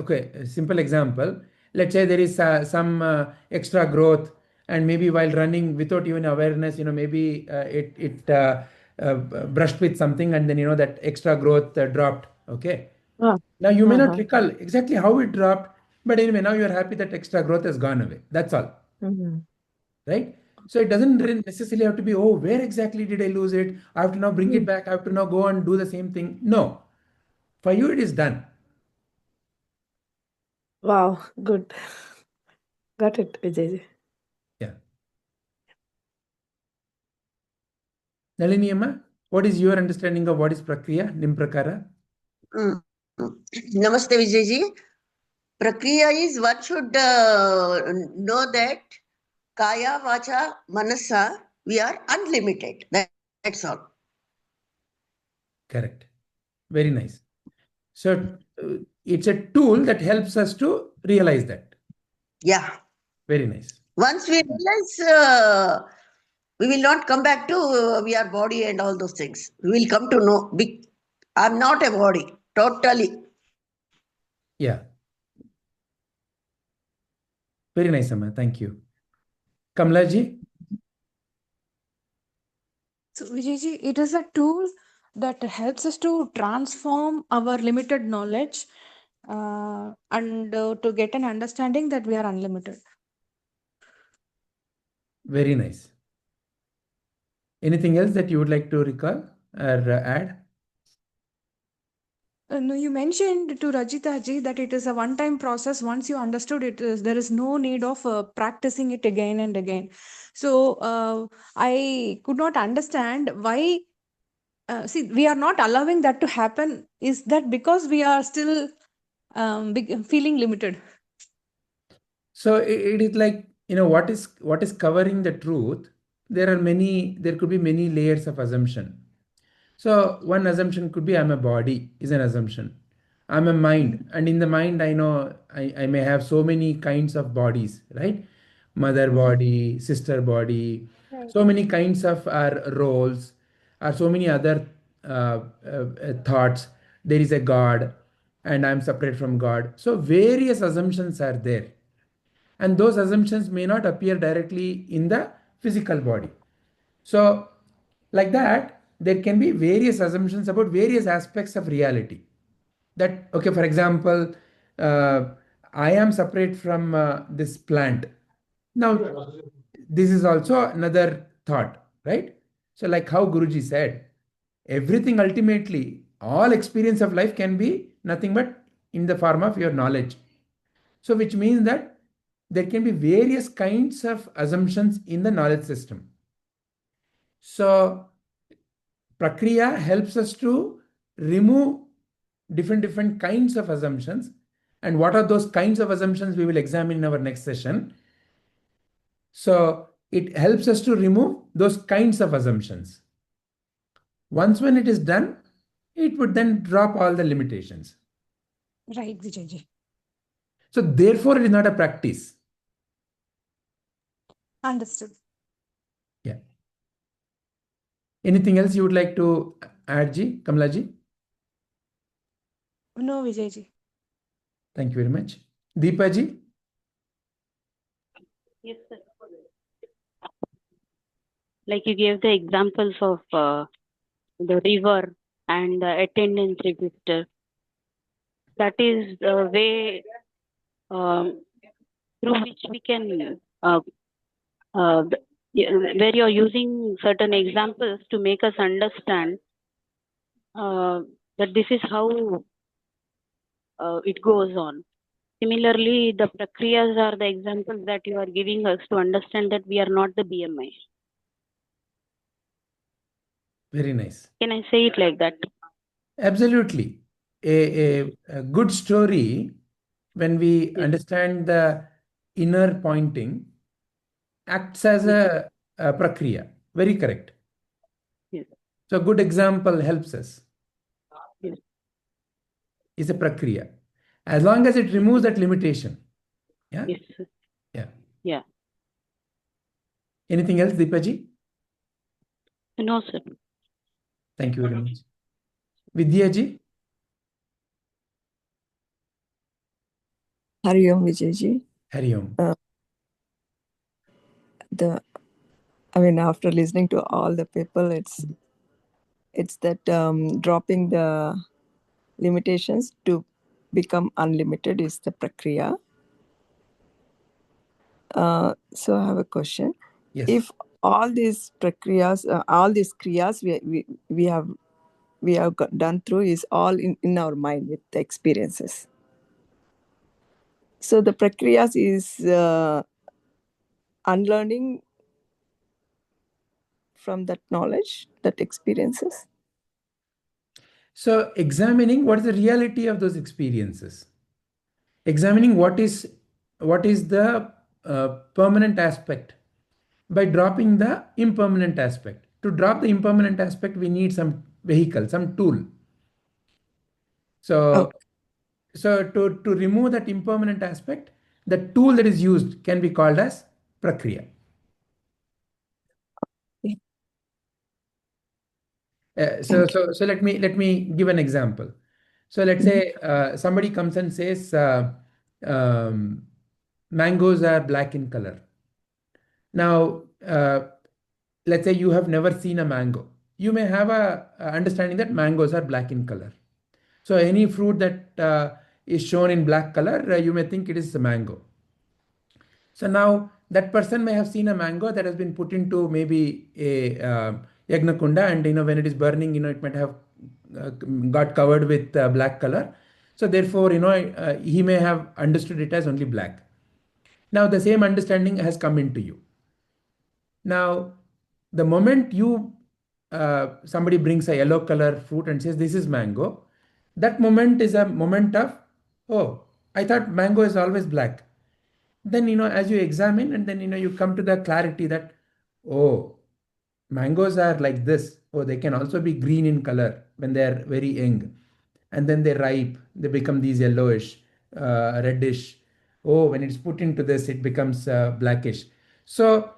okay, a simple example. Let's say there is some extra growth, and maybe while running without even awareness, maybe brushed with something, and then, that extra growth dropped. Okay. Ah, Now you may not uh-huh. recall exactly how it dropped, but anyway, now you are happy that extra growth has gone away. That's all. Mhm. Right? So it doesn't necessarily have to be, oh, where exactly did I lose it? I have to now bring it back. I have to now go and do the same thing. No, for you it is done. Wow, good. Got it, Vijayji. Yeah. Nalini Amma, what is your understanding of what is Prakriya, Nimprakara? Namaste, Vijayji. Prakriya is one should know that Kaya, Vacha, Manasa, we are unlimited. That's all. Correct. Very nice. So it's a tool that helps us to realize that. Yeah. Very nice. Once we realize, we will not come back to we are body and all those things. We will come to know I'm not a body, totally. Yeah. Very nice, Amma. Thank you. Kamlaji? So, Vijayji, it is a tool that helps us to transform our limited knowledge and to get an understanding that we are unlimited. Very nice. Anything else that you would like to recall or add? No, you mentioned to Rajita ji that it is a one-time process. Once you understood it, there is no need of practicing it again and again. So I could not understand why. See, we are not allowing that to happen. Is that because we are still feeling limited? So it is like, what is covering the truth. There could be many layers of assumption. So one assumption could be I'm a body is an assumption. I'm a mind, and in the mind I know I may have so many kinds of bodies, right? Mother body, sister body, so many kinds of our roles, or so many other thoughts. There is a God, and I'm separate from God. So various assumptions are there, and those assumptions may not appear directly in the physical body. So, like that, there can be various assumptions about various aspects of reality. That, okay, for example, I am separate from this plant. Now, this is also another thought, right? So, like how Guruji said, everything ultimately, all experience of life can be nothing but in the form of your knowledge. So, which means that there can be various kinds of assumptions in the knowledge system. So, Prakriya helps us to remove different kinds of assumptions. And what are those kinds of assumptions we will examine in our next session. So, it helps us to remove those kinds of assumptions. Once when it is done, it would then drop all the limitations. Right, Vijayji. So, therefore, it is not a practice. Understood. Yeah. Anything else you would like to add, Ji, Kamlaji? No, Vijayji. Thank you very much. Deepa Ji? Yes, sir. Like you gave the examples of the river and the attendance register. That is the way through which we can, where you're using certain examples to make us understand that this is how it goes on. Similarly, the Prakriyas are the examples that you are giving us to understand that we are not the BMI. Very nice. Can I say it like that? Absolutely. A good story, when we understand the inner pointing, acts as a prakriya. Very correct. Yes. So, a good example helps us. Yes. Is a prakriya. As long as it removes that limitation. Yeah? Yes, sir. Yeah. Yeah. Anything else, Deepaji? No, sir. Thank you very much. Vidyaji? Hari Om Vijayji. Hari Om. After listening to all the people, it's that dropping the limitations to become unlimited is the prakriya. So I have a question. Yes. If all these prakriyas, all these kriyas we have done through is all in our mind with the experiences. So the prakriyas is unlearning from that knowledge, that experiences. So examining what is the reality of those experiences, examining what is the permanent aspect by dropping the impermanent aspect. To drop the impermanent aspect, we need some vehicle, some tool. So, Okay. so to remove that impermanent aspect, the tool that is used can be called as prakriya. So let me give an example. So let's say somebody comes and says mangoes are black in color. Now, let's say you have never seen a mango. You may have a understanding that mangoes are black in color. So any fruit that is shown in black color, you may think it is a mango. So now that person may have seen a mango that has been put into maybe a yagna kunda, and when it is burning, it might have got covered with black color. So therefore, he may have understood it as only black. Now the same understanding has come into you. Now, the moment somebody brings a yellow color fruit and says this is mango, that moment is a moment of, oh, I thought mango is always black. Then as you examine, and then you come to the clarity that, oh, mangoes are like this. Oh, they can also be green in color when they are very young, and then they ripe, they become these yellowish, reddish. Oh, when it's put into this, it becomes blackish. So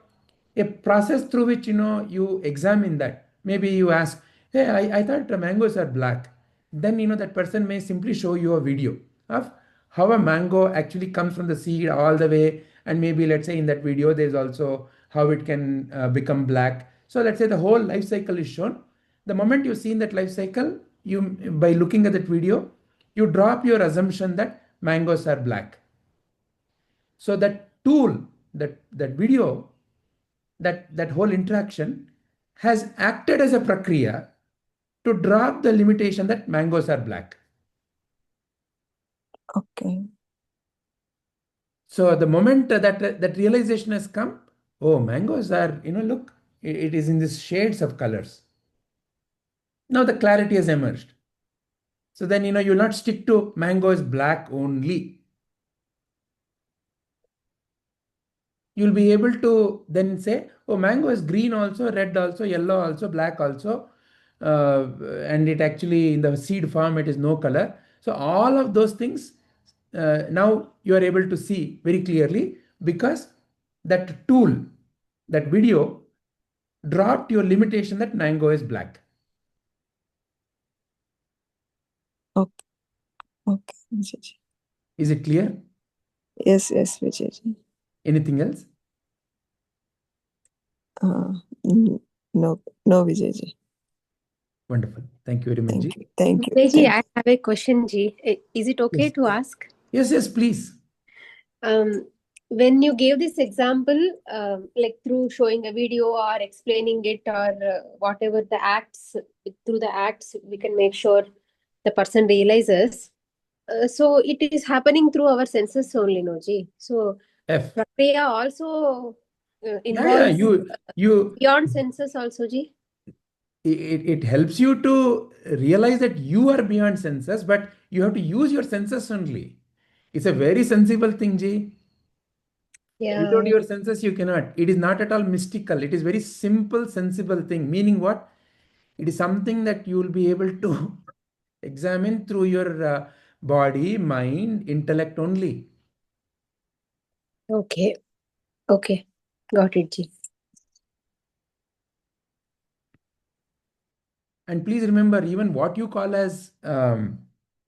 a process through which you examine that. Maybe you ask, hey, I thought the mangoes are black. Then that person may simply show you a video of how a mango actually comes from the seed all the way, and maybe let's say in that video there's also how it can become black. So let's say the whole life cycle is shown. The moment you've seen that life cycle, you, by looking at that video, you drop your assumption that mangoes are black. So that tool, that video, that whole interaction has acted as a prakriya to drop the limitation that mangoes are black. Okay. So the moment that realization has come, oh, mangoes are, look, it is in these shades of colors. Now the clarity has emerged. So then, you'll not stick to mango is black only. You'll be able to then say, oh, mango is green also, red also, yellow also, black also. And it actually, in the seed form, it is no color. So all of those things, now you are able to see very clearly, because that tool, that video, dropped your limitation that mango is black. Okay. Okay, Vijayji. Is it clear? Yes, Vijayji. Anything else? No, Vijayji. Wonderful. Thank you very much, Ji. Thank you. Vijay, I have a question, Ji. Is it okay Yes. to ask? Yes, please. When you gave this example, like through showing a video or explaining it, or whatever the acts, through the acts, we can make sure the person realizes. So it is happening through our senses only, no, Ji. So F. Prakriya also Yeah, involves you beyond senses also, Ji. it helps you to realize that you are beyond senses, but you have to use your senses only. It's a very sensible thing, Ji. Yeah. Without your senses, you cannot. It is not at all mystical. It is very simple, sensible thing. Meaning what? It is something that you will be able to examine through your body, mind, intellect only. Okay. Got it, Ji. And please remember, even what you call as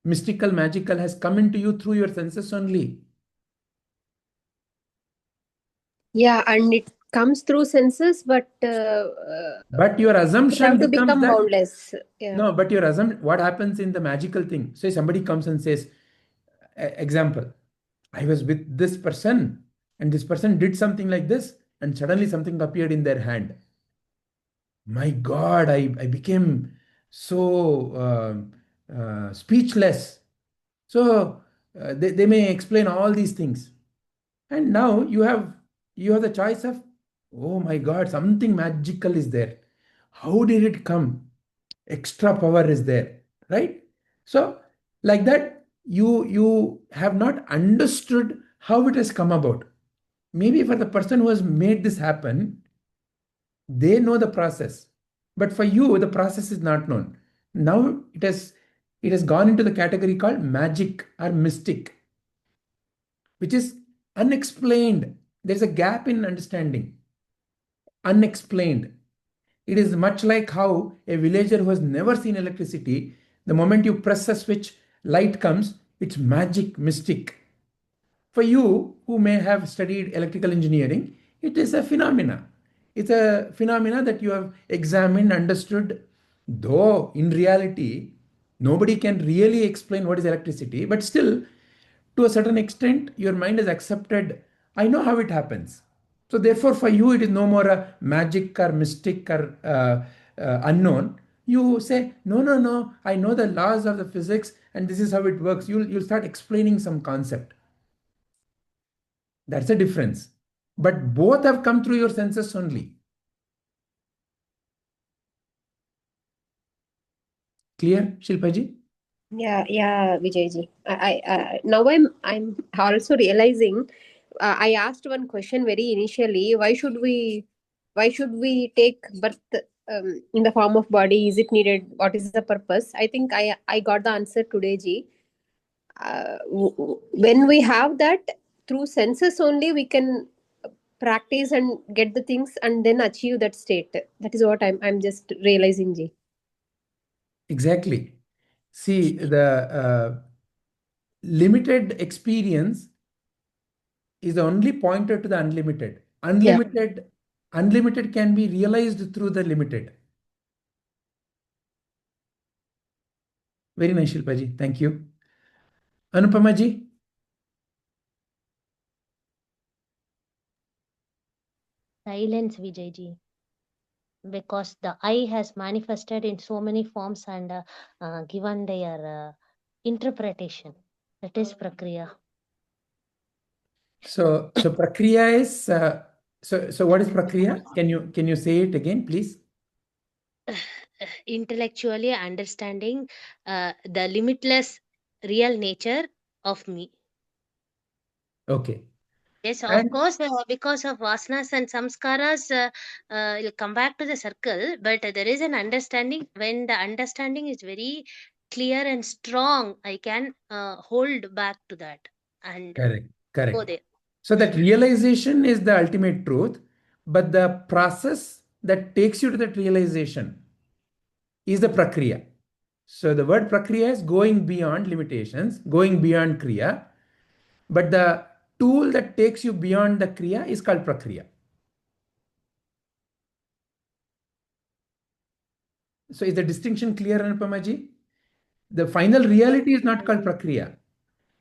mystical, magical has come into you through your senses only. Yeah, and it comes through senses, but But your it assumption have to becomes become that. boundless. Yeah. No, but your assumption, what happens in the magical thing? Say somebody comes and says, example, I was with this person and this person did something like this. and suddenly something appeared in their hand. My God, I became so speechless. So they may explain all these things. And now you have the choice of, oh my God, something magical is there. How did it come? Extra power is there, right? So like that, you have not understood how it has come about. Maybe for the person who has made this happen, they know the process, but for you the process is not known. Now it has gone into the category called magic or mystic, which is unexplained. There's a gap in understanding. Unexplained. It is much like how a villager who has never seen electricity, the moment you press a switch, light comes, it's magic, mystic. For you who may have studied electrical engineering, it is a phenomena. It's a phenomena that you have examined, understood, though in reality, nobody can really explain what is electricity, but still, to a certain extent, your mind has accepted, I know how it happens. So, therefore, for you, it is no more a magic or mystic or unknown. You say, no, no, no, I know the laws of the physics and this is how it works. You'll start explaining some concept. That's a difference. But both have come through your senses only. Clear, Shilpaji? Yeah, Vijayji. Now I'm also realizing. I asked one question very initially. Why should we take birth in the form of body? Is it needed? What is the purpose? I think I got the answer today, Ji. When we have that through senses only, we can practice and get the things and then achieve that state. That is what I'm just realizing, Ji. Exactly. See, the limited experience is only pointer to the unlimited. Unlimited can be realized through the limited. Very nice, Shilpaji. Thank you. Anupamaji? Silence, Vijayji, because the I has manifested in so many forms and given their interpretation. That is Prakriya. So Prakriya is, so what is Prakriya? Can you say it again, please? Intellectually understanding the limitless real nature of me. Okay. Yes, of And course, because of vasanas and samskaras, it'll come back to the circle, but there is an understanding. When the understanding is very clear and strong, I can hold back to that and go correct. there. So that realization is the ultimate truth, but the process that takes you to that realization is the Prakriya. So the word Prakriya is going beyond limitations, going beyond Kriya, but the tool that takes you beyond the Kriya is called Prakriya. So is the distinction clear, Anupamaji? The final reality is not called Prakriya.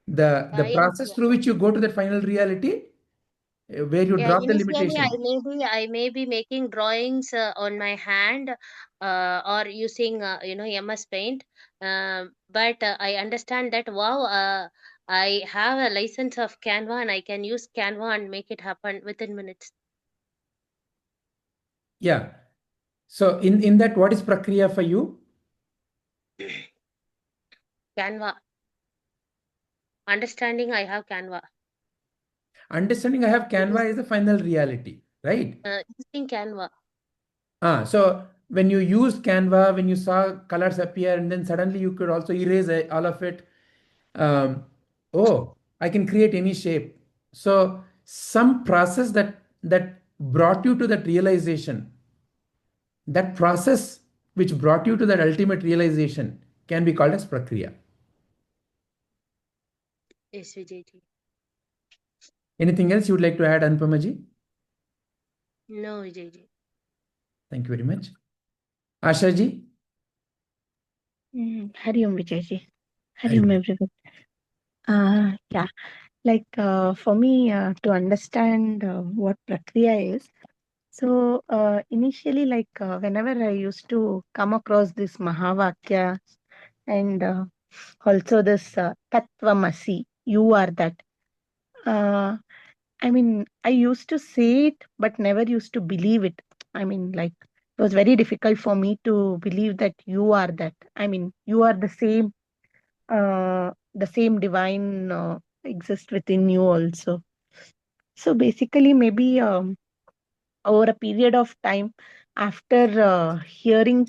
The Yes, process through which you go to that final reality, where you yeah, drop the initially limitation. I may be making drawings on my hand or using MS Paint, but I understand that wow, I have a license of Canva and I can use Canva and make it happen within minutes. Yeah. So in that, what is Prakriya for you? Canva. Understanding I have Canva. Understanding I have Canva is the final reality, right? Using Canva. So when you used Canva, when you saw colors appear, and then suddenly you could also erase all of it. Oh, I can create any shape. So some process that brought you to that realization, that process which brought you to that ultimate realization can be called as Prakriya. Yes, Vijayji. Anything else you would like to add, Anupamaji? No, Vijayji. Thank you very much. Ashaji? Hari Om Vijayji. Hari Hari Om Om. everyone. Yeah, For me, to understand what Prakriya is, so initially, whenever I used to come across this Mahavakya and also this Tattvamasi, you are that. I mean, I used to say it, but never used to believe it. It was very difficult for me to believe that you are that. I mean, you are the same divine exists within you also. So basically, maybe over a period of time, after hearing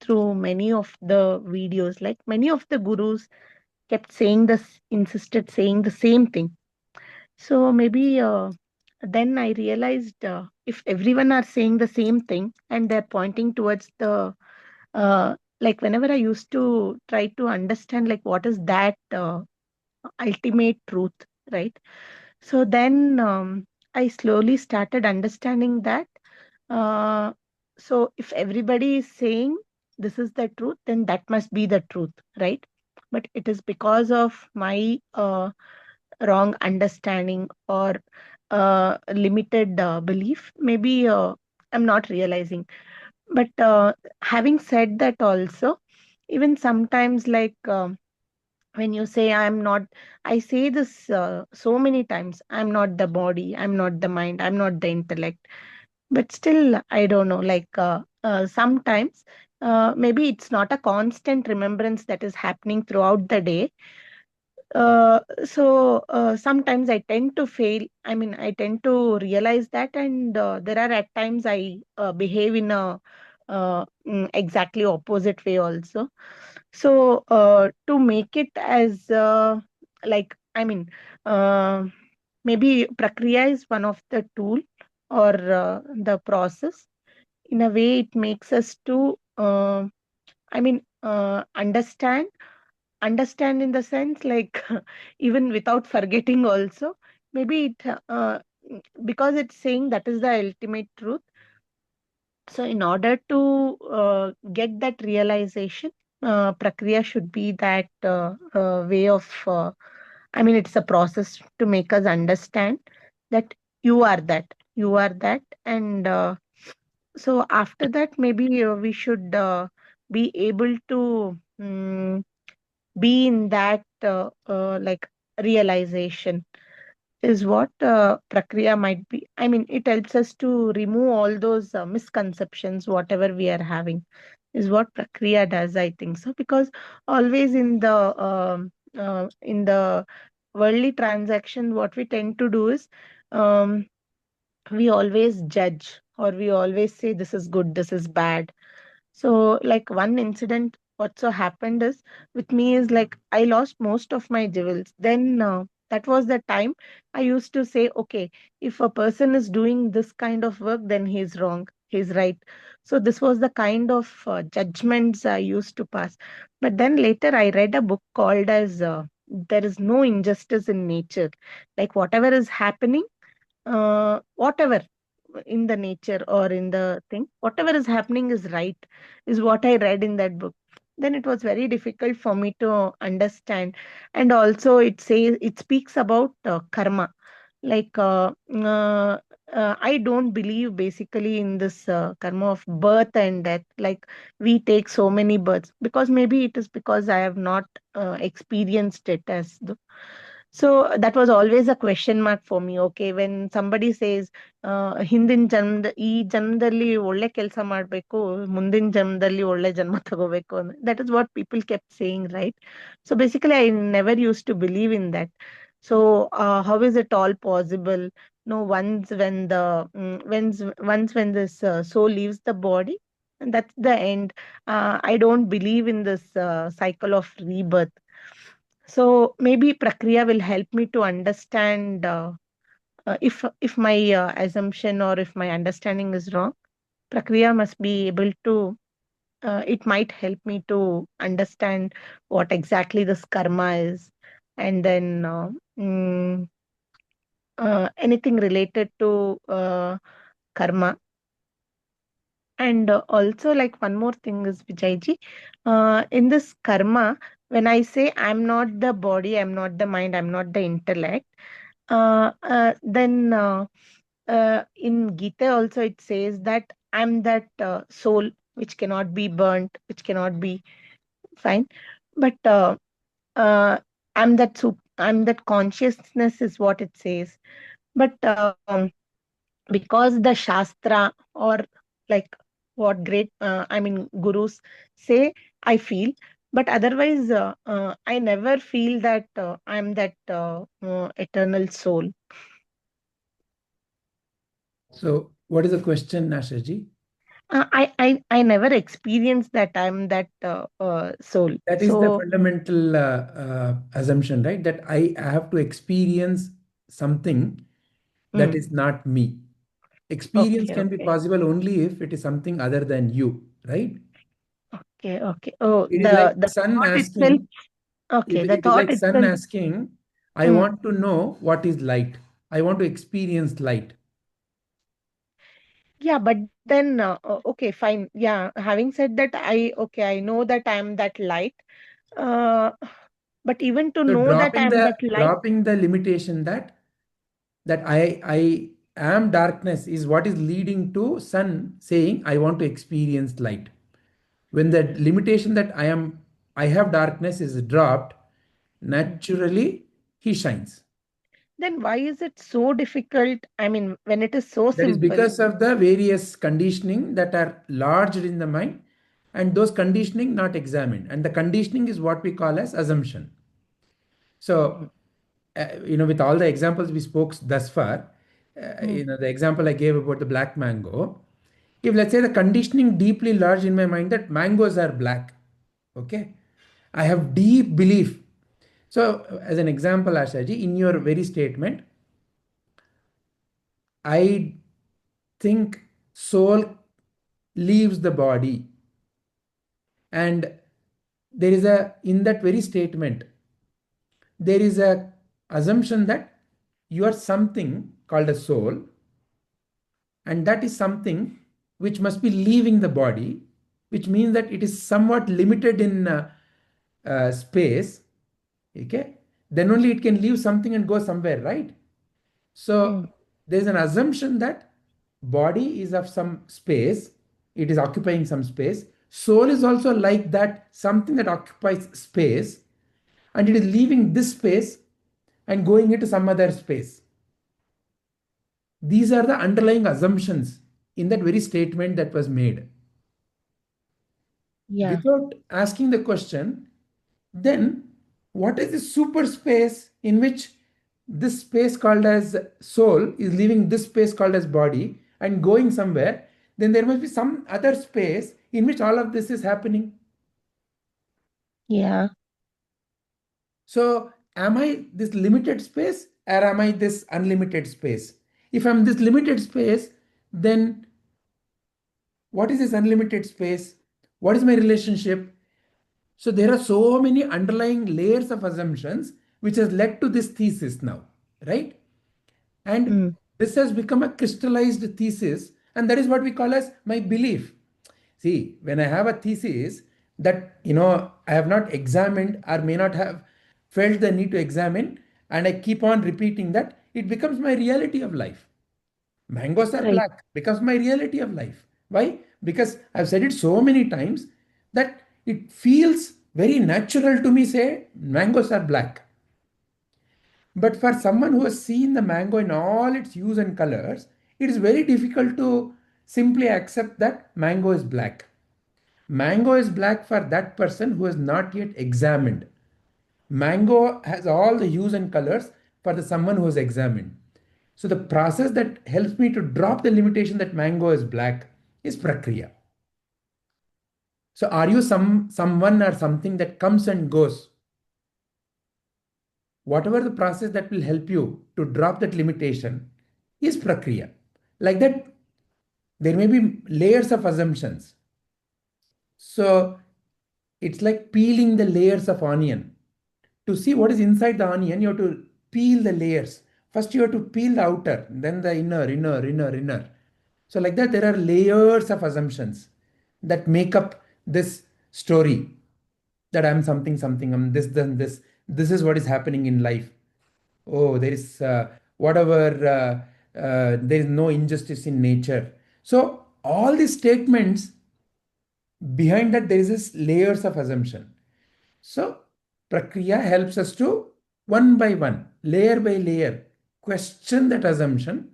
through many of the videos, like many of the gurus kept saying this, insisted saying the same thing. So maybe then I realized if everyone are saying the same thing and they're pointing towards whenever I used to try to understand like what is that ultimate truth, right? So then I slowly started understanding that. Uh, so if everybody is saying this is the truth, then that must be the truth, right? But it is because of my wrong understanding or limited belief. Maybe I'm not realizing. But having said that, also, even sometimes, when you say I'm not, I say this so many times, I'm not the body, I'm not the mind, I'm not the intellect. But still, I don't know, sometimes maybe it's not a constant remembrance that is happening throughout the day. Sometimes I tend to fail. I mean, I tend to realize that, and there are at times I behave in a exactly opposite way also. So to make it as I mean, uh, maybe Prakriya is one of the tool or the process. In a way, it makes us to, understand in the sense even without forgetting also. Maybe because it's saying that is the ultimate truth. So in order to get that realization, Prakriya should be that way of, it's a process to make us understand that you are that. And so after that, maybe we should be able to be in that realization is what Prakriya might be. I mean, it helps us to remove all those misconceptions, whatever we are having, is what Prakriya does, I think so. Because always in the worldly transaction, what we tend to do is um, we always judge, or we always say this is good, this is bad. So, like one incident, what so happened is with me is like I lost most of my jewels. Then that was the time I used to say, okay, if a person is doing this kind of work, then he's wrong, he's right. So this was the kind of judgments I used to pass. But then later I read a book called as There is no injustice in nature. Like whatever is happening, whatever in the nature or in the thing, whatever is happening is right, is what I read in that book. Then it was very difficult for me to understand. And also it speaks about karma. like uh, uh, I don't believe basically in this karma of birth and death. Like we take so many births, because maybe it is because I have not experienced it as the. So that was always a question mark for me. Okay, when somebody says ಹಿಂದಿನ ಜನ್ಮದ ಈ ಜನ್ಮದಲ್ಲಿ ಒಳ್ಳೆ ಕೆಲಸ ಮಾಡ್ಬೇಕು, ಮುಂದಿನ ಜನ್ಮದಲ್ಲಿ ಒಳ್ಳೆ ಜನ್ಮ ತಗೋಬೇಕು, that is what people kept saying, right? So basically I never used to believe in that. So how is it all possible? No, once when this soul leaves the body, and that's the end. I don't believe in this cycle of rebirth. So maybe Prakriya will help me to understand if my assumption or if my understanding is wrong. Prakriya must be able to. It might help me to understand what exactly this karma is, and then anything related to karma. And also, like one more thing is Vijayji, in this karma, when I say I'm not the body, I'm not the mind, I'm not the intellect, then in Gita also it says that I'm that soul which cannot be burnt, which cannot be fine. But uh, I'm that consciousness is what it says. But because the Shastra or like what great, I mean, gurus say, I feel. But otherwise, I never feel that I'm that eternal soul. So, what is the question, Ashaji? I never experienced that I'm that soul. That is the So, fundamental assumption, right? That I have to experience something that mm, is not me. Experience okay, can be okay, possible only if it is something other than you, right? okay, okay. Oh, It is like the sun thought itself. asking, Okay, the it is thought like sun itself. asking, I Mm. want to know what is light. I want to experience light. Yeah, but then okay, fine. Yeah, having said that, I know that I'm that light. Uh, but even to So know that I'm that light, dropping the limitation that I am darkness is what is leading to sun saying I want to experience light. When the limitation that I have darkness is dropped, mm, naturally he shines. then why is it so difficult? I mean, when it is so That is simple. because of the various conditioning that are lodged in the mind, and those conditioning not examined, and the conditioning is what we call as assumption. So Mm, with all the examples we spoke thus far, mm, the example I gave about the black mango, if let's say the conditioning deeply lodged in my mind that mangoes are black, okay, I have deep belief. So as an example, Ashaji, in your very statement, I think soul leaves the body, and there is a in that very statement there is a assumption that you are something called a soul, and that is something which must be leaving the body, which means that it is somewhat limited in space. Okay, then only it can leave something and go somewhere, right? So mm. there's an assumption that body is of some space, it is occupying some space. Soul is also like that, something that occupies space, and it is leaving this space and going into some other space. These are the underlying assumptions in that very statement that was made. Yeah, Without asking the question, then what is the super space in which this space called as soul is leaving this space called as body and going somewhere? Then there must be some other space in which all of this is happening. yeah, So am I this limited space or am I this unlimited space? If I'm this limited space, then what is this unlimited space? What is my relationship? So there are so many underlying layers of assumptions which has led to this thesis now, right? And mm, this has become a crystallized thesis, and that is what we call as my belief. See, when I have a thesis that I have not examined or may not have felt the need to examine, and I keep on repeating that, it becomes my reality of life. Mangoes are right. black becomes my reality of life. Why? Because I've said it so many times that it feels very natural to me say mangoes are black. But for someone who has seen the mango in all its hues and colors, it is very difficult to simply accept that mango is black. Mango is black for that person who has not yet examined. Mango has all the hues and colors for the someone who has examined. So the process that helps me to drop the limitation that mango is black is prakriya. So are you someone or something that comes and goes? Whatever the process that will help you to drop that limitation is prakriya. Like that, there may be layers of assumptions. So it's like peeling the layers of onion. To see what is inside the onion, you have to peel the layers. First, you have to peel the outer, then the inner. So, like that, there are layers of assumptions that make up this story that I'm something, something, I'm this, then this is what is happening in life. Oh, there is whatever, there is no injustice in nature. So all these statements, behind that there is this layers of assumption. So Prakriya helps us to one by one, layer by layer, question that assumption,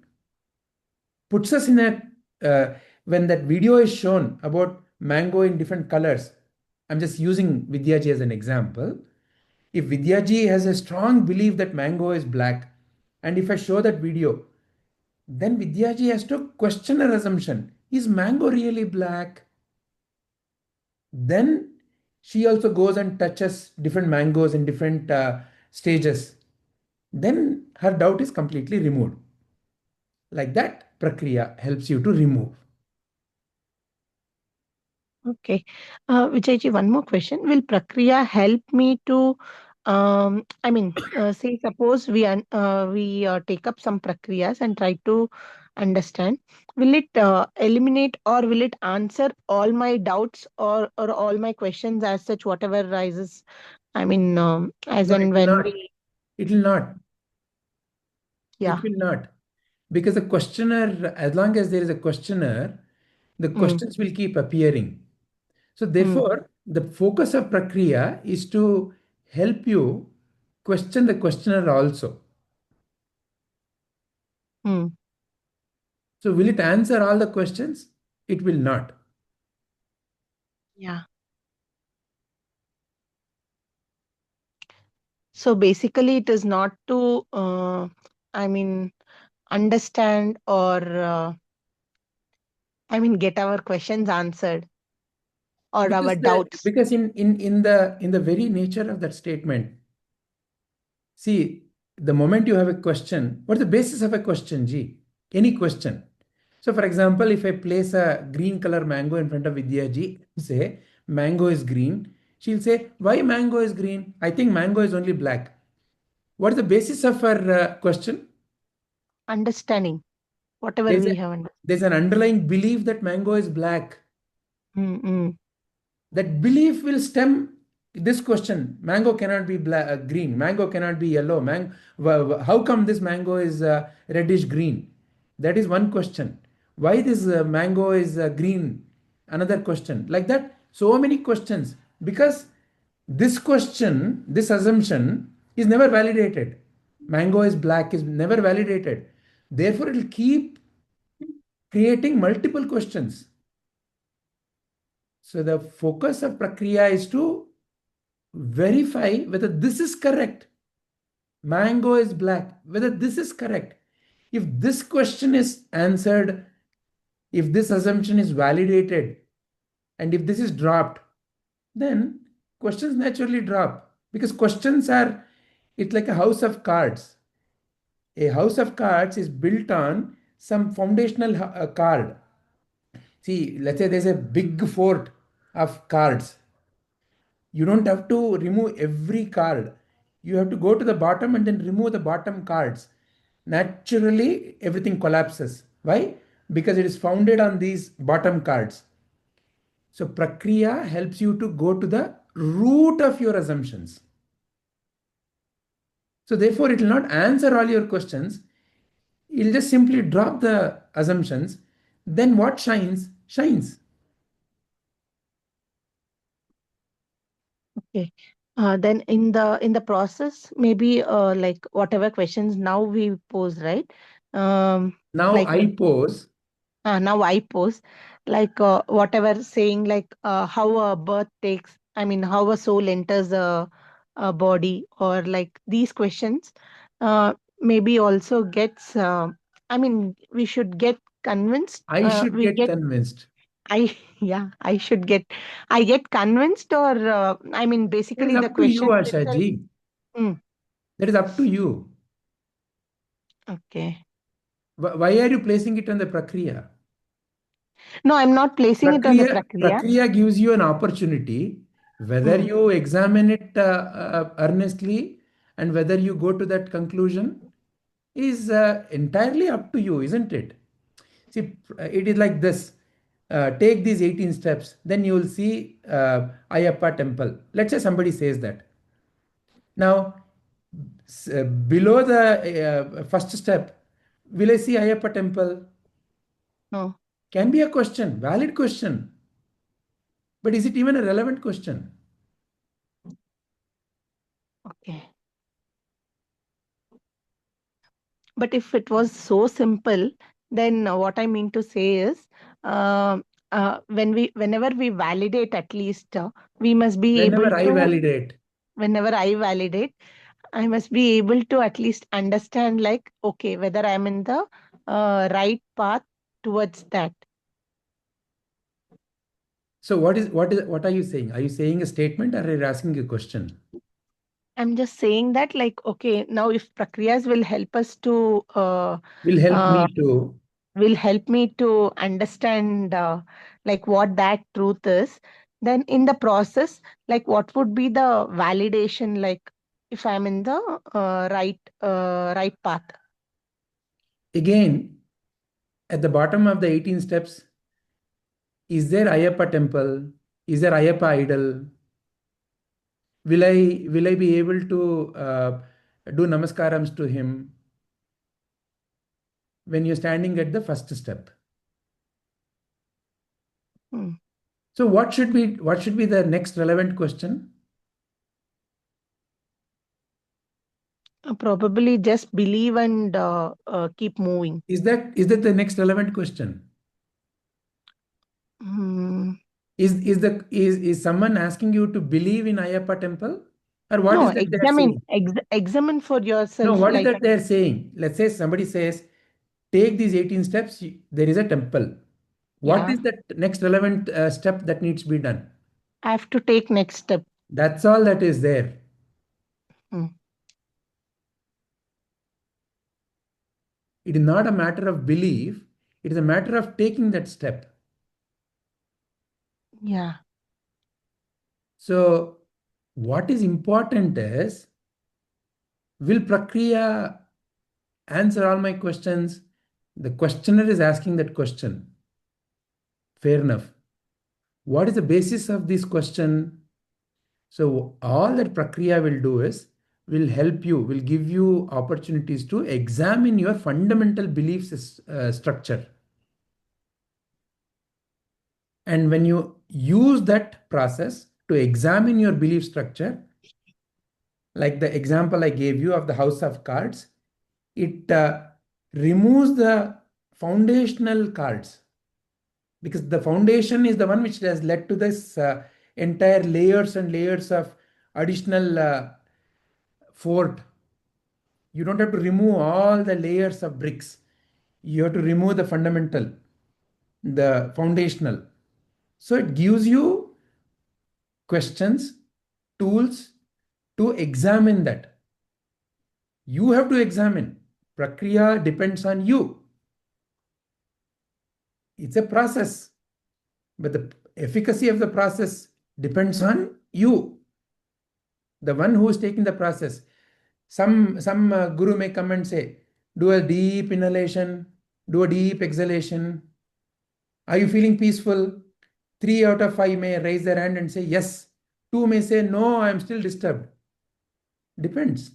puts us in a when that video is shown about mango in different colors. I'm just using Vidyaji as an example. If Vidyaji has a strong belief that mango is black, and if I show that video, then Vidyaji has to question her assumption. Is mango really black? Then she also goes and touches different mangoes in different stages. Then her doubt is completely removed. Like that, Prakriya helps you to remove. Okay. Vijayji, one more question. Will Prakriya help me to, say suppose we take up some Prakriyas and try to understand. Will it eliminate or will it answer all my doubts or all my questions as such, whatever rises? As No, it and will when not. we, It will not. yeah. It will not. Because the questioner, as long as there is a questioner, the Mm, questions will keep appearing. So mm, therefore, the focus of Prakriya is to help you question the questioner also. mm. So will it answer all the questions? It will not. Yeah. So basically, it is not to, I mean, understand or get our questions answered or our doubts. Because in the very nature of that statement, see, the moment you have a question, what's the basis of a question, G? Any question. So, for example, if I place a green color mango in front of Vidya Ji, say mango is green, she'll say, why mango is green? I think mango is only black. What is the basis of her question? Understanding whatever There's, a, we have understood. there's an underlying belief that mango is black. Mm-mm. That belief will stem this question. Mango cannot be green. Mango cannot be yellow. How come this mango is reddish green? That is one question. Why this mango is green? Another question. Like that, so many questions. Because this question, this assumption is never validated. Mango is black is never validated. Therefore, it will keep creating multiple questions. So the focus of Prakriya is to verify whether this is correct. Mango is black, whether this is correct. If this question is answered, if this assumption is validated, and if this is dropped, then questions naturally drop. Because questions are, it's like a house of cards. A house of cards is built on some foundational card. See, let's say there's a big fort of cards. You don't have to remove every card. You have to go to the bottom and then remove the bottom cards. Naturally, everything collapses. Why? Because it is founded on these bottom cards. So Prakriya helps you to go to the root of your assumptions. So therefore, it will not answer all your questions. It will just simply drop the assumptions. Then what shines, shines. Okay. Then in the process, maybe like whatever questions now we pose, right? Now Like I pose. now I pose, like whatever saying, like how a birth takes, how a soul enters a body, or like these questions, maybe also gets. We should get convinced. I should We get get. convinced. Yeah, I get convinced, or It is basically the up to you, questions Asha itself. ji. Mm, That is up to you. okay. Why are you placing it on the Prakriya? No, I'm not placing it on the Prakriya. Prakriya gives you an opportunity, whether Mm, you examine it earnestly and whether you go to that conclusion is entirely up to you, isn't it? See, it is like this. take these 18 steps, then you will see Ayyappa temple. Let's say somebody says that. Now, below the first step, will I see Ayyappa temple? No. Can be a question, valid question. But is it even a relevant question? Okay. But if it was so simple, then what I mean to say is, whenever we validate, at least we must be able Whenever I to. validate, Whenever I validate, I must be able to at least understand, like, okay, whether I'm in the right path towards that. so what are you saying? Are you saying a statement or are you asking a question? I'm just saying that, like, okay, now if Prakriyas will help us to Will help uh, me to. will help me to understand like what that truth is, then in the process, like, what would be the validation, like, if I'm in the right path. Again, at the bottom of the 18 steps, is there Ayyappa temple? Is there Ayyappa idol? Will I be able to do namaskarams to him when you're standing at the first step? Hmm. So what should be the next relevant question? Probably just believe and keep moving. Is that the next relevant question? Hmm. Is someone asking you to believe in Ayyappa temple? Or what No, is that they're saying? examine for No, yourself, what is like, that they're saying? Let's say somebody says, take these 18 steps, there is a temple. What yeah, is that next relevant step that needs to be done? I have to take next step. That's all that is there. Hmm. It is not a matter of belief, it is a matter of taking that step. Yeah. So, what is important is, will Prakriya answer all my questions? The questioner is asking that question. Fair enough. What is the basis of this question? So, all that Prakriya will do is, will help you, will give you opportunities to examine your fundamental belief structure. And when you use that process to examine your belief structure, like the example I gave you of the house of cards, it removes the foundational cards, because the foundation is the one which has led to this entire layers and layers of additional fort. You don't have to remove all the layers of bricks. You have to remove the fundamental, the foundational. So it gives you questions, tools to examine that. You have to examine. Prakriya depends on you. It's a process, but the efficacy of the process depends on you, the one who is taking the process. Some guru may come and say, do a deep inhalation, do a deep exhalation. Are you feeling peaceful? 3 out of 5 may raise their hand and say yes. 2 may say no, I am still disturbed. Depends.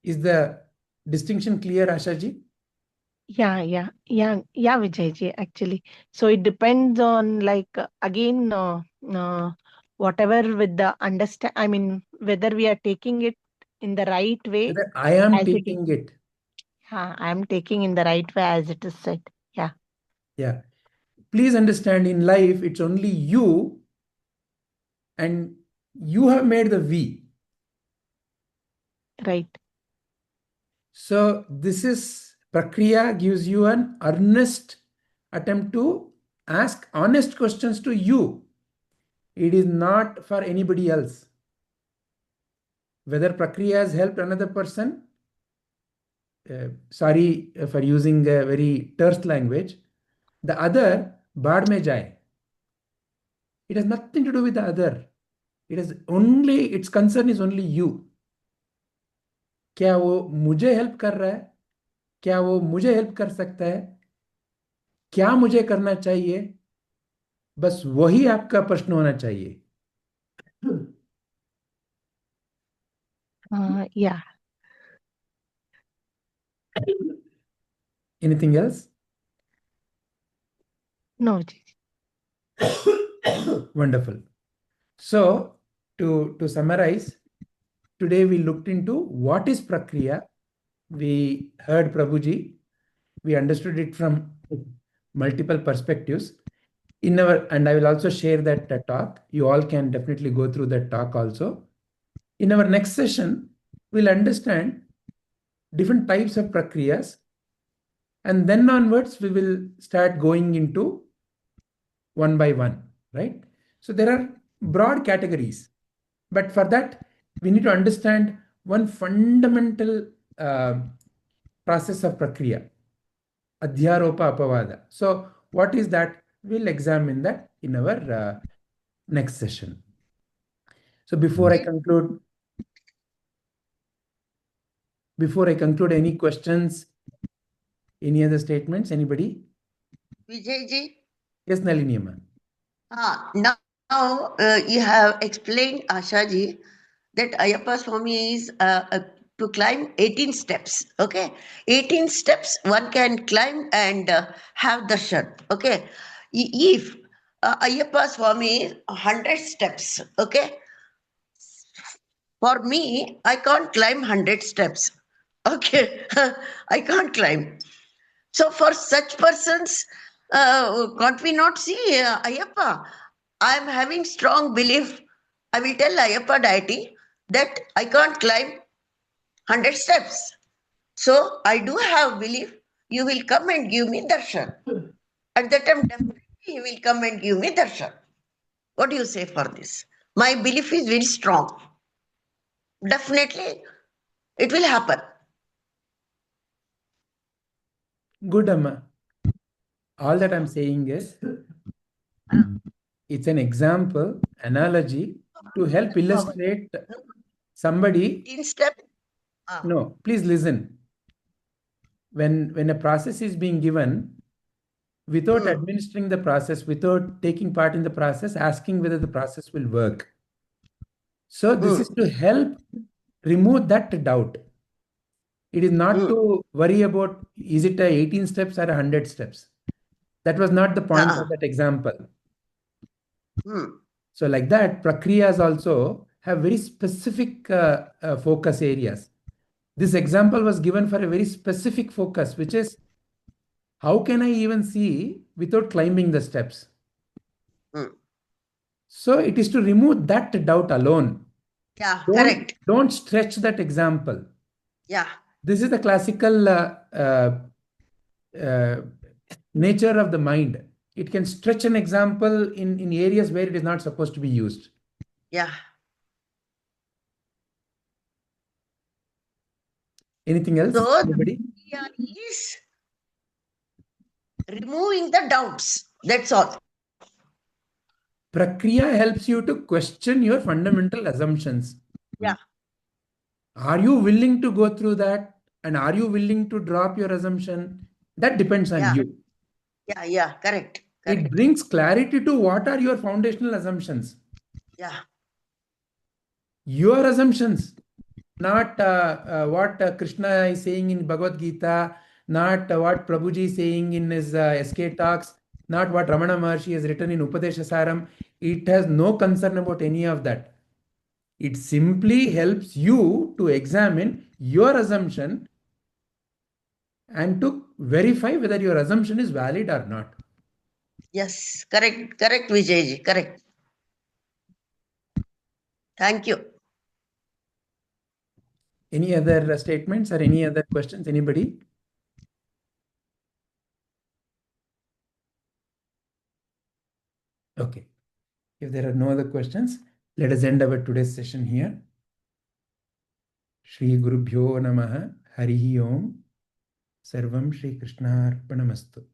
Is the distinction clear, Ashaji? Yeah, Vijayji, actually. So it depends on, like, again, whatever with the understand, I mean, whether we are taking it in the right way Whether I am as it is. taking it. I'm taking in the right way as it is said. Yeah, Yeah. Please understand, in life, it's only you, and you have made the we. right. So this is Prakriya gives you an earnest attempt to ask honest questions to you. It is not for anybody else. Whether Prakriya has helped another person, sorry for using a very terse language, the other, baad mein jaye. It has nothing to do with the other. It is only, its concern is only you. क्या वो मुझे help कर रहा है क्या वो मुझे help कर सकता है, क्या मुझे करना चाहिए, बस वही आपका प्रश्न होना चाहिए. Yeah. Anything else? No, Vijay. Wonderful. So, to summarize, today we looked into what is Prakriya. We heard Prabhuji. We understood it from multiple perspectives. And I will also share that talk. You all can definitely go through that talk also. In our next session, we'll understand different types of Prakriyas. And then onwards, we will start going into one by one, right? So there are broad categories. But for that, we need to understand one fundamental process of Prakriya, Adhyaropa Apavada. So what is that? We'll examine that in our next session. So before I conclude, any questions, any other statements, anybody? Vijayji? Yes, Nalini Amma. Now you have explained, Ashaji, that Ayyappa Swami is to climb 18 steps. Okay, 18 steps one can climb and have darshan. Okay, if Ayyappa Swami is 100 steps. Okay, for me, I can't climb 100 steps. Okay, I can't climb. So for such persons, can't we not see Ayyappa? I am having strong belief. I will tell Ayyappa deity that I can't climb 100 steps. So I do have belief you will come and give me darshan. At that time, definitely you will come and give me darshan. What do you say for this? My belief is very strong. Definitely it will happen. Good, Amma. All that I'm saying is, it's an example, analogy to help illustrate somebody. 18 step. No, please listen. When a process is being given, without administering the process, without taking part in the process, asking whether the process will work. So this is to help remove that doubt. It is not to worry about, is it a 18 steps or 100 steps? That was not the point of that example. So like that, Prakriyas also have very specific focus areas. This example was given for a very specific focus, which is, how can I even see without climbing the steps? So it is to remove that doubt alone. Yeah, correct. Don't stretch that example. Yeah. This is the classical nature of the mind. It can stretch an example in areas where it is not supposed to be used. Yeah. Anything else? So Anybody? is removing the doubts. That's all. Prakriya helps you to question your fundamental assumptions. Yeah. Are you willing to go through that? And are you willing to drop your assumption? That depends on you. Yeah, correct. It brings clarity to what are your foundational assumptions. Yeah. Your assumptions, not what Krishna is saying in Bhagavad Gita, not what Prabhuji is saying in his SK talks, not what Ramana Maharshi has written in Upadesha Saram. It has no concern about any of that. It simply helps you to examine your assumption and to verify whether your assumption is valid or not. Yes, correct, Vijayji, correct. Thank you. Any other statements or any other questions? Anybody? Okay. If there are no other questions, let us end our today's session here. Shri Gurubhyo Namaha Harihi Om Sarvam Shri Krishnarpanamastu.